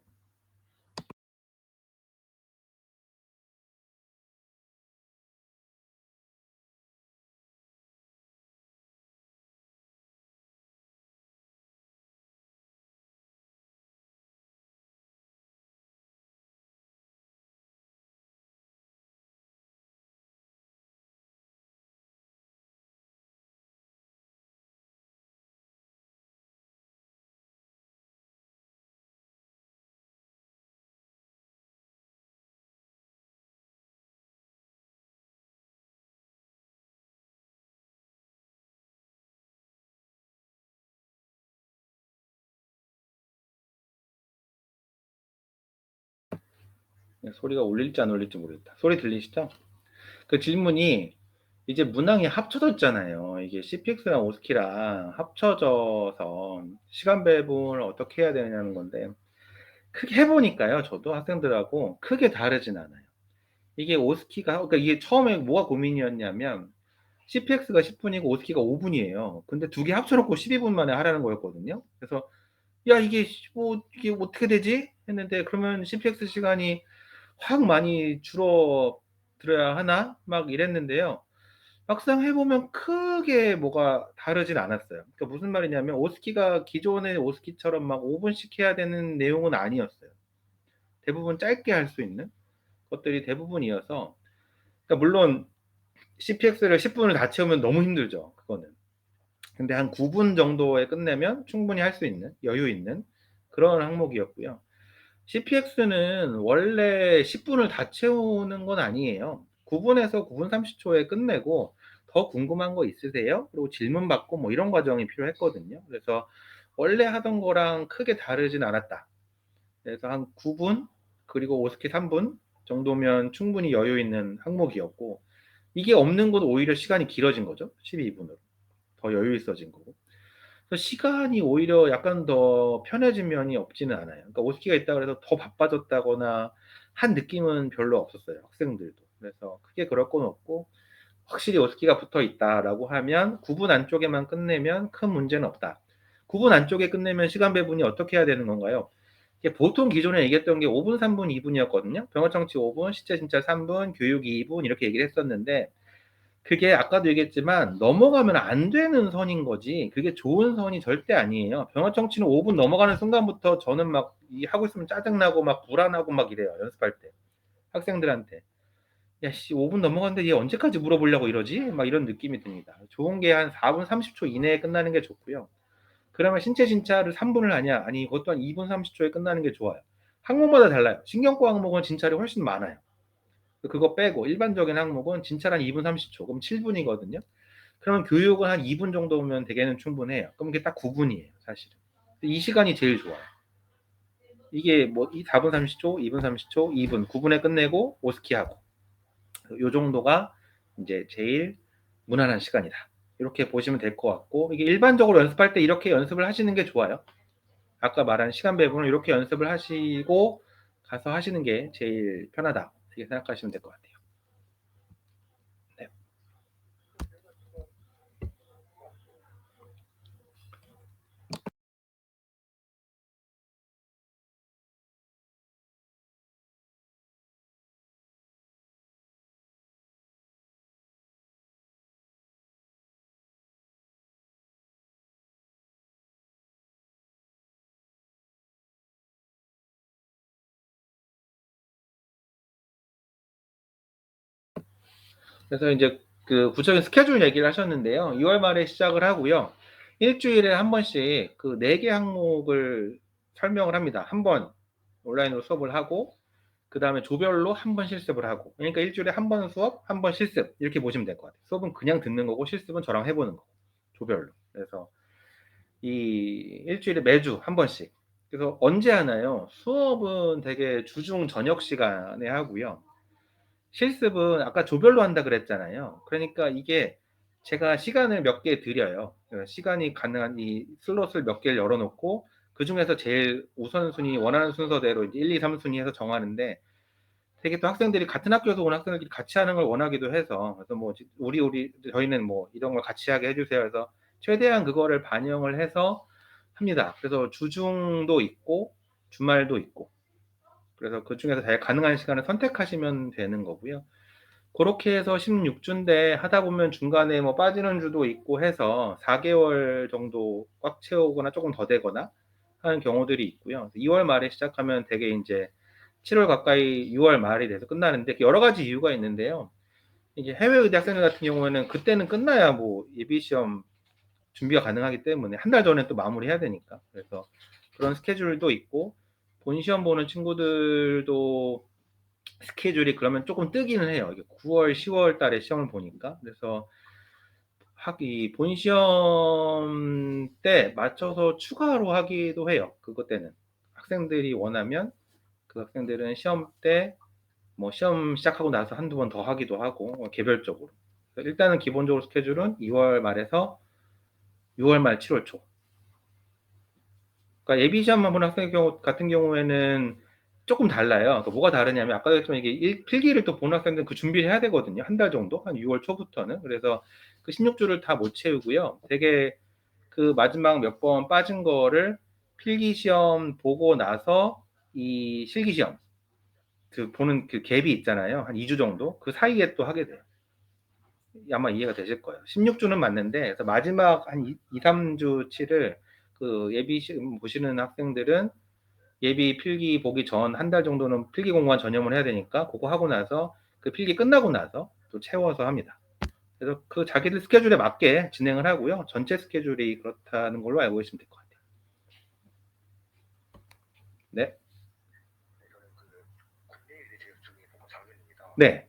소리가 울릴지 안 울릴지 모르겠다. 소리 들리시죠? 그 질문이 이제 문항이 합쳐졌잖아요. 이게 CPX랑 오스키랑 합쳐져서 시간 배분을 어떻게 해야 되냐는 건데 크게 해 보니까요. 저도 학생들하고 크게 다르진 않아요. 이게 오스키가 그러니까 이게 처음에 뭐가 고민이었냐면 CPX가 10분이고 오스키가 5분이에요. 근데 두 개 합쳐 놓고 12분 만에 하라는 거였거든요. 그래서 '야 이게 뭐 이게 어떻게 되지?' 했는데 그러면 CPX 시간이 확 많이 줄어들어야 하나? 막 이랬는데요. 막상 해 보면 크게 뭐가 다르진 않았어요. 그러니까 무슨 말이냐면 오스키가 기존의 오스키처럼 막 5 분씩 해야 되는 내용은 아니었어요. 대부분 짧게 할 수 있는 것들이 대부분이어서 그러니까 물론 CPX를 10 분을 다 채우면 너무 힘들죠, 그거는. 근데 한 9분 정도에 끝내면 충분히 할 수 있는 여유 있는 그런 항목이었고요. CPX는 원래 10 분을 다 채우는 건 아니에요. 9 분에서 9분 30 초에 끝내고 "더 궁금한 거 있으세요?" 그리고 질문 받고 뭐 이런 과정이 필요했거든요. 그래서 원래 하던 거랑 크게 다르진 않았다. 그래서 한 9분 그리고 오스키 3분 정도면 충분히 여유 있는 항목이었고 이게 없는 건 오히려 시간이 길어진 거죠. 12 분으로. 더 여유 있어진 거고. 그래서 시간이 오히려 약간 더 편해진 면이 없지는 않아요. 그러니까 오스키가 있다고 해서 더 바빠졌다거나 한 느낌은 별로 없었어요, 학생들도. 그래서 크게 그럴 건 없고 확실히 오스키가 붙어 있다라고 하면 9분 안쪽에만 끝내면 큰 문제는 없다. 9분 안쪽에 끝내면 시간 배분이 어떻게 해야 되는 건가요? 이게 보통 기존에 얘기했던 게 5 분, 3 분, 2 분이었거든요. 병어 청취 5 분, 시체 진찰 3 분, 교육 2분 이렇게 얘기를 했었는데 그게 아까도 얘기했지만 넘어가면 안 되는 선인 거지 그게 좋은 선이 절대 아니에요. 병어 청취는 5분 넘어가는 순간부터 저는 막 이 하고 있으면 짜증 나고 막 불안하고 막 이래요, 연습할 때. 학생들한테. "야 씨 5분 넘어갔는데 얘 언제까지 물어보려고 이러지?" 막 이런 느낌이 듭니다. 좋은 게 한 4분 30초 이내에 끝나는 게 좋고요. 그러면 신체 진찰을 3 분을 하냐? 아니 이것 또한 2분 30 초에 끝나는 게 좋아요. 항목마다 달라요. 신경과 항목은 진찰이 훨씬 많아요. 그거 빼고 일반적인 항목은 진찰 한 2분 30초 그럼 7 분이거든요. 그러면 교육은 한 2분 정도면 대개는 충분해요. 그럼 그게 딱 9 분이에요, 사실은. 이 시간이 제일 좋아요. 이게 뭐 이 4분 30 초, 2분 30 초, 2분 9 분에 끝내고 오스키하고 요 정도가 인제 제일 무난한 시간이다. 이렇게 보시면 될 것 같고 이게 일반적으로 연습할 때 이렇게 연습을 하시는 게 좋아요. 아까 말한 시간 배분을 요렇게 연습을 하시고 가서 하시는 게 제일 편하다. 이렇게 생각하시면 될 것 같아요. 네. 그래서 인제 그 구체적인 스케줄 얘기를 하셨는데요. 2월 말에 시작을 하고요. 일 주일에 한 번씩 그 4개 항목을 설명을 합니다. 한 번 온라인으로 수업을 하고 그다음에 조별로 한 번 실습을 하고, 그러니까 일주일에 한 번 수업, 한 번 실습 이렇게 보시면 될 것 같아요. 수업은 그냥 듣는 거고 실습은 저랑 해보는 거고 조별로. 그래서 이 일주일에 매주 한 번씩. 그래서 언제 하나요? 수업은 되게 주중 저녁 시간에 하고요. 실습은 아까 조별로 한다 그랬잖아요. 그러니까 이게 제가 시간을 몇 개 드려요. 시간이 가능한 이 슬롯을 몇 개를 열어놓고 그 중에서 제일 우선순위 원하는 순서대로 1, 2, 3순위 해서 정하는데, 되게 또 학생들이 같은 학교에서 온 학생들끼리 같이 하는 걸 원하기도 해서, 그래서 뭐 저희는 뭐 이런 걸 같이 하게 해주세요 해서 최대한 그거를 반영을 해서 합니다. 그래서 주중도 있고 주말도 있고, 그래서 그 중에서 잘 가능한 시간을 선택하시면 되는 거고요. 그렇게 해서 16주인데 하다 보면 중간에 뭐 빠지는 주도 있고 해서 4개월 정도 꽉 채우거나 조금 더 되거나 하는 경우들이 있고요. 2월 말에 시작하면 되게 이제 7월 가까이 6월 말이 돼서 끝나는데, 여러 가지 이유가 있는데요. 이게 해외 의대 학생들 같은 경우에는 그때는 끝나야 뭐 예비 시험 준비가 가능하기 때문에 한 달 전에 또 마무리해야 되니까, 그래서 그런 스케줄도 있고, 본 시험 보는 친구들도 스케줄이 그러면 조금 뜨기는 해요. 이게 9월, 10월 달에 시험을 보니까. 그래서 이 본 시험 때 맞춰서 추가로 하기도 해요. 그것 때는 학생들이 원하면 그 학생들은 시험 때 뭐 시험 시작하고 나서 한두 번 더 하기도 하고, 개별적으로. 일단은 기본적으로 스케줄은 2월 말에서 6월 말 7월 초. 그러니까 예비 시험만 보는 학생 같은 경우에는 조금 달라요. 그러니까 뭐가 다르냐면, 아까 했지만 이게 필기를 또 보는 학생들은 그 준비를 해야 되거든요. 한 달 정도, 한 6월 초부터는. 그래서 그 16주를 다 못 채우고요. 되게 그 마지막 몇 번 빠진 거를 필기 시험 보고 나서 이 실기 시험 그 보는 그 갭이 있잖아요. 한 2주 정도 그 사이에 또 하게 돼요. 아마 이해가 되실 거예요. 16주는 맞는데, 그래서 마지막 한 2, 3주치를 그 예비 시험 보시는 학생들은 예비 필기 보기 전 한 달 정도는 필기 공부만 전념을 해야 되니까 그거 하고 나서 그 필기 끝나고 나서 또 채워서 합니다. 그래서 그 자기들 스케줄에 맞게 진행을 하고요. 전체 스케줄이 그렇다는 걸로 알고 계시면 될 것 같아요. 네. 네.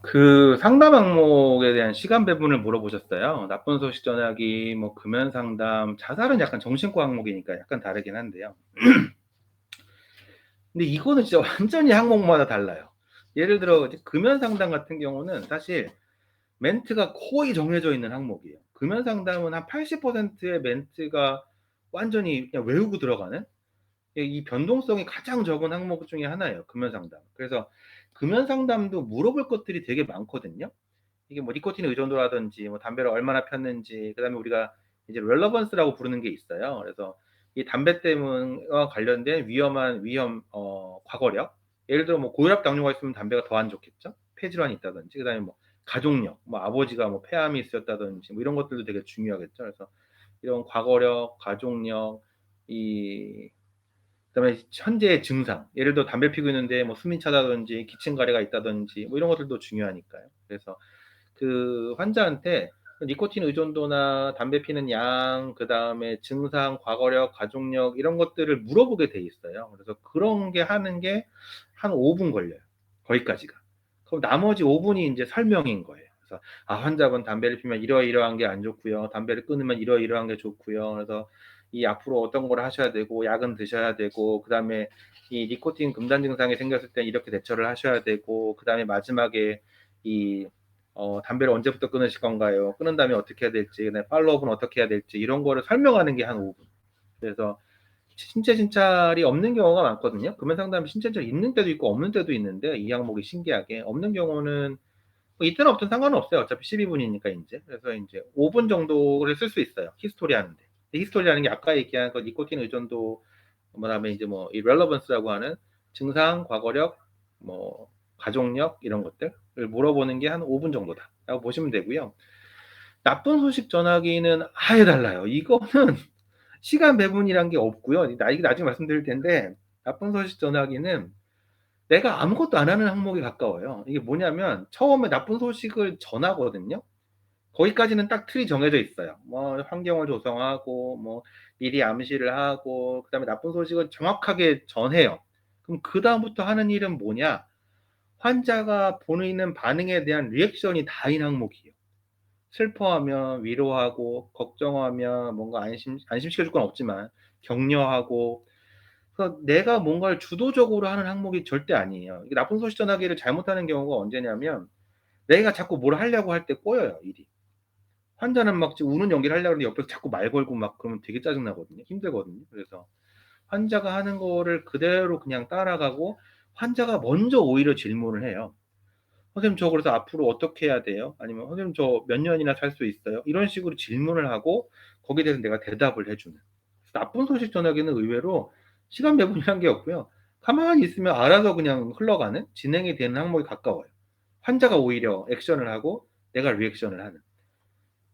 그 상담 항목에 대한 시간 배분을 물어보셨어요. 나쁜 소식 전하기, 뭐 금연 상담, 자살은 약간 정신과 항목이니까 약간 다르긴 한데요. 근데 이거는 진짜 완전히 항목마다 달라요. 예를 들어 금연 상담 같은 경우는 사실 멘트가 거의 정해져 있는 항목이에요. 금연 상담은 한 80%의 멘트가 완전히 그냥 외우고 들어가는, 이 변동성이 가장 적은 항목 중에 하나예요. 금연 상담. 그래서 금연 상담도 물어볼 것들이 되게 많거든요. 이게 뭐 니코틴 의존도라든지 뭐 담배를 얼마나 폈는지, 그다음에 우리가 이제 렐러번스라고 부르는 게 있어요. 그래서 이 담배 때문과 관련된 위험 과거력, 예를 들어 뭐 고혈압 당뇨가 있으면 담배가 더 안 좋겠죠. 폐질환이 있다든지, 그다음에 뭐 가족력, 뭐 아버지가 뭐 폐암이 있었다든지 뭐 이런 것들도 되게 중요하겠죠. 그래서 이런 과거력, 가족력, 이 그다음에 현재의 증상, 예를 들어 담배 피고 있는데 뭐 숨이 차다든지 기침 가래가 있다든지 뭐 이런 것들도 중요하니까요. 그래서 그 환자한테 니코틴 의존도나 담배 피는 양, 그 다음에 증상, 과거력, 가족력 이런 것들을 물어보게 돼 있어요. 그래서 그런 게 하는 게 한 5분 걸려요. 거기까지가. 그럼 나머지 5분이 이제 설명인 거예요. 그래서 환자분 담배를 피면 이러이러한 게 안 좋고요. 담배를 끊으면 이러이러한 게 좋고요. 그래서 이 앞으로 어떤 걸 하셔야 되고, 약은 드셔야 되고, 그 다음에 이 니코틴 금단 증상이 생겼을 때 이렇게 대처를 하셔야 되고, 그 다음에 마지막에 이 담배를 언제부터 끊으실 건가요? 끊은 다음에 어떻게 해야 될지, 팔로우업은 어떻게 해야 될지, 이런 거를 설명하는 게 한 5분. 그래서 신체 진찰이 없는 경우가 많거든요. 금연 상담이 신체 진찰이 있는 때도 있고 없는 때도 있는데, 이 항목이 신기하게 없는 경우는 뭐 있든 없든 상관은 없어요. 어차피 12분이니까 이제. 그래서 이제 5분 정도를 쓸 수 있어요. 히스토리 하는데. 히스토리 하는 게 아까 얘기한 그 니코틴 의존도, 그다음에 이제 뭐 이 렐러번스라고 하는 증상, 과거력, 뭐 가족력 이런 것들을 물어보는 게 한 5분 정도다라고 보시면 되고요. 나쁜 소식 전하기는 아예 달라요. 이거는 시간 배분이란 게 없고요. 이게 나중에 말씀드릴 텐데 나쁜 소식 전하기는 내가 아무것도 안 하는 항목에 가까워요. 이게 뭐냐면 처음에 나쁜 소식을 전하거든요. 거기까지는 딱 틀이 정해져 있어요. 뭐 환경을 조성하고 뭐 미리 암시를 하고 그다음에 나쁜 소식을 정확하게 전해요. 그럼 그다음부터 하는 일은 뭐냐? 환자가 보이는 반응에 대한 리액션이 다인 항목이에요. 슬퍼하면 위로하고 걱정하면 뭔가 안심시켜 줄 건 없지만 격려하고, 그래서 내가 뭔가를 주도적으로 하는 항목이 절대 아니에요. 이게 나쁜 소식 전하기를 잘못하는 경우가 언제냐면 내가 자꾸 뭘 하려고 할 때 꼬여요, 일이. 환자는 막 우는 연기를 하려고 하는데 옆에서 자꾸 말 걸고 막 그러면 되게 짜증 나거든요. 힘들거든요. 그래서 환자가 하는 거를 그대로 그냥 따라가고 환자가 먼저 오히려 질문을 해요. 선생님 저 그래서 앞으로 어떻게 해야 돼요? 아니면 선생님 저 몇 년이나 살 수 있어요? 이런 식으로 질문을 하고 거기에 대해서 내가 대답을 해주는. 나쁜 소식 전하기는 의외로 시간 배분이란 게 없고요. 가만히 있으면 알아서 그냥 흘러가는 진행이 되는 항목에 가까워요. 환자가 오히려 액션을 하고 내가 리액션을 하는.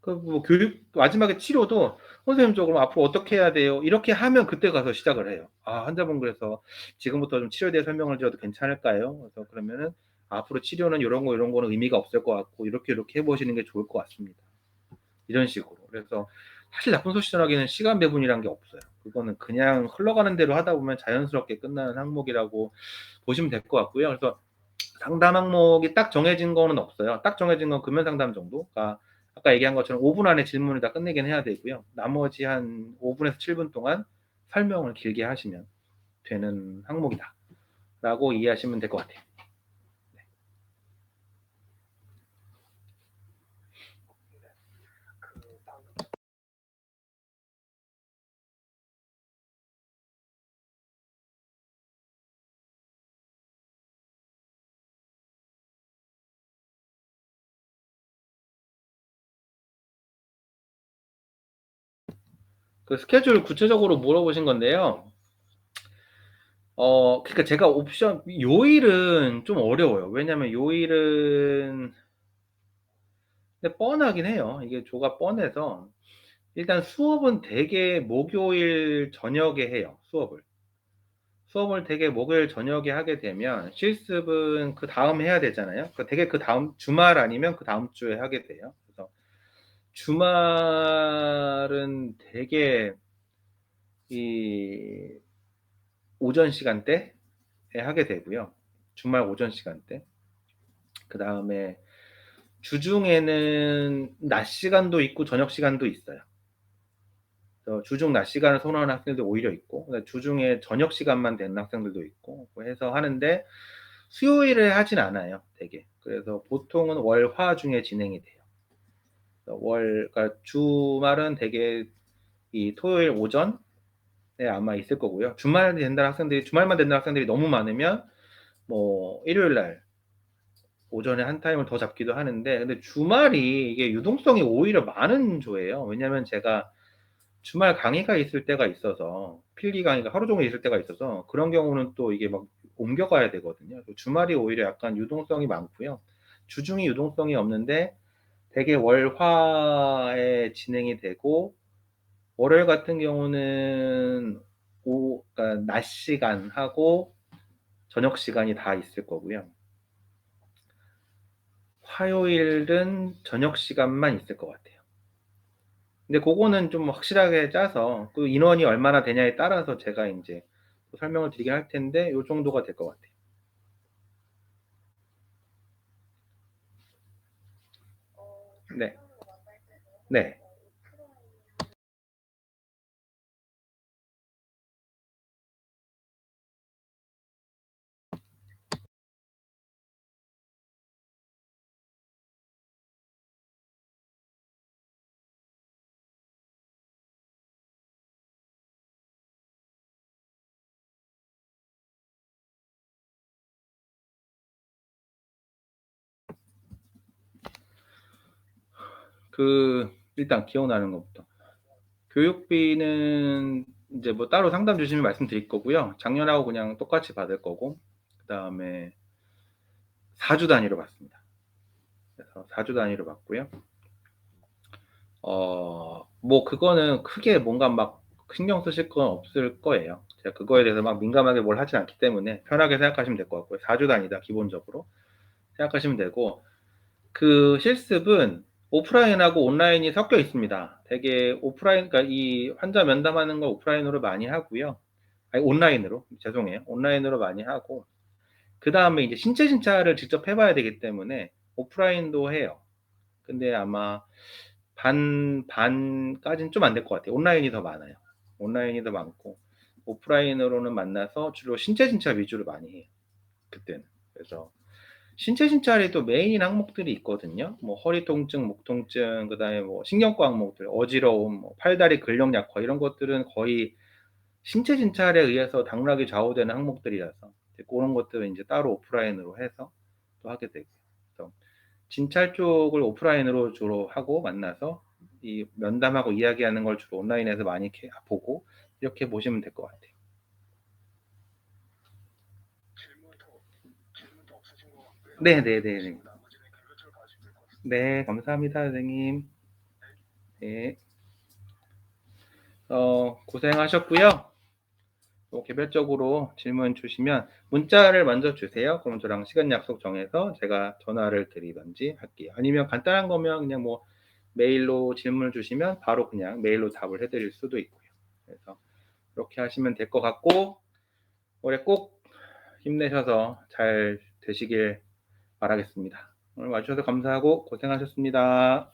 그 뭐 교육 마지막에 치료도 선생님 저 그럼 앞으로 어떻게 해야 돼요? 이렇게 하면 그때 가서 시작을 해요. 아 환자분 그래서 지금부터 좀 치료에 대해 설명을 드려도 괜찮을까요? 그래서 그러면은 앞으로 치료는 요런 거 요런 거는 의미가 없을 것 같고 이렇게 해 보시는 게 좋을 것 같습니다. 이런 식으로. 그래서 사실 나쁜 소식 전하기는 시간 배분이란 게 없어요. 그거는 그냥 흘러가는 대로 하다 보면 자연스럽게 끝나는 항목이라고 보시면 될 것 같고요. 그래서 상담 항목이 딱 정해진 거는 없어요. 딱 정해진 건 금연 상담 정도. 그러니까 아까 얘기한 것처럼 5분 안에 질문을 다 끝내긴 해야 되고요. 나머지 한 5분에서 7분 동안 설명을 길게 하시면 되는 항목이다라고 이해하시면 될 것 같아요. 그 스케줄 구체적으로 물어보신 건데요. 그러니까 제가 옵션 요일은 좀 어려워요. 왜냐면 요일은 근데 뻔하긴 해요. 이게 조가 뻔해서 일단 수업은 대개 목요일 저녁에 해요. 수업을 되게 목요일 저녁에 하게 되면 실습은 그 다음 해야 되잖아요. 되게 그 다음 주말 아니면 그 다음 주에 하게 돼요. 그래서 주말은 되게 이 오전 시간대에 하게 되고요. 주말 오전 시간대. 그 다음에 주중에는 낮 시간도 있고 저녁 시간도 있어요. 주중 낮 시간을 선호하는 학생들도 오히려 있고, 주중에 저녁 시간만 되는 학생들도 있고 해서 하는데 수요일에 하진 않아요, 되게. 그래서 보통은 월, 화 중에 진행이 돼요. 그러니까 주말은 되게 이 토요일 오전에 아마 있을 거고요. 주말만 된다는 학생들이 너무 많으면 뭐 일요일 날 오전에 한 타임을 더 잡기도 하는데, 근데 주말이 이게 유동성이 오히려 많은 조예요. 왜냐면 제가 주말 강의가 있을 때가 있어서, 필기 강의가 하루 종일 있을 때가 있어서 그런 경우는 또 이게 막 옮겨가야 되거든요. 주말이 오히려 약간 유동성이 많고요. 주중이 유동성이 없는데 되게 월화에 진행이 되고, 월요일 같은 경우는 그러니까 낮 시간하고 저녁 시간이 다 있을 거고요. 화요일은 저녁 시간만 있을 것 같아요. 근데 그거는 좀 확실하게 짜서 그 인원이 얼마나 되냐에 따라서 제가 이제 설명을 드리긴 할 텐데 요 정도가 될 것 같아요. 네. 네. 일단 기억나는 것부터. 교육비는 이제 뭐 따로 상담 주시면 말씀드릴 거고요. 작년하고 그냥 똑같이 받을 거고, 그 다음에 4주 단위로 받습니다. 그래서 4주 단위로 받고요. 뭐 그거는 크게 뭔가 막 신경 쓰실 건 없을 거예요. 제가 그거에 대해서 막 민감하게 뭘 하진 않기 때문에 편하게 생각하시면 될 것 같고요. 4주 단위다 기본적으로 생각하시면 되고, 그 실습은 오프라인하고 온라인이 섞여 있습니다. 되게 오프라인, 그러니까 이 환자 면담하는 걸 오프라인으로 많이 하고요. 아니, 온라인으로, 죄송해요. 온라인으로 많이 하고, 그 다음에 이제 신체 진찰을 직접 해봐야 되기 때문에 오프라인도 해요. 근데 아마 반까지는 좀 안 될 것 같아요. 온라인이 더 많아요. 온라인이 더 많고, 오프라인으로는 만나서 주로 신체 진찰 위주로 많이 해요. 그때는. 그래서 신체 진찰이 또 메인 항목들이 있거든요. 뭐 허리 통증, 목 통증, 그다음에 뭐 신경과 항목들, 어지러움, 뭐 팔다리 근력 약화 이런 것들은 거의 신체 진찰에 의해서 당락이 좌우되는 항목들이라서 그런 것들은 이제 따로 오프라인으로 해서 또 하게 되고요. 그래서 진찰 쪽을 오프라인으로 주로 하고 만나서 이 면담하고 이야기하는 걸 주로 온라인에서 많이 이렇게 보고 이렇게 보시면 될 것 같아요. 질문도 없으신 것 같고요. 네네네. 네, 감사합니다, 선생님. 네. 고생하셨고요. 개별적으로 질문 주시면 문자를 먼저 주세요. 그럼 저랑 시간 약속 정해서 제가 전화를 드리든지 할게요. 아니면 간단한 거면 그냥 뭐 메일로 질문을 주시면 바로 그냥 메일로 답을 해드릴 수도 있고요. 그래서 이렇게 하시면 될 것 같고, 올해 꼭 힘내셔서 잘 되시길 바라겠습니다. 오늘 와주셔서 감사하고 고생하셨습니다.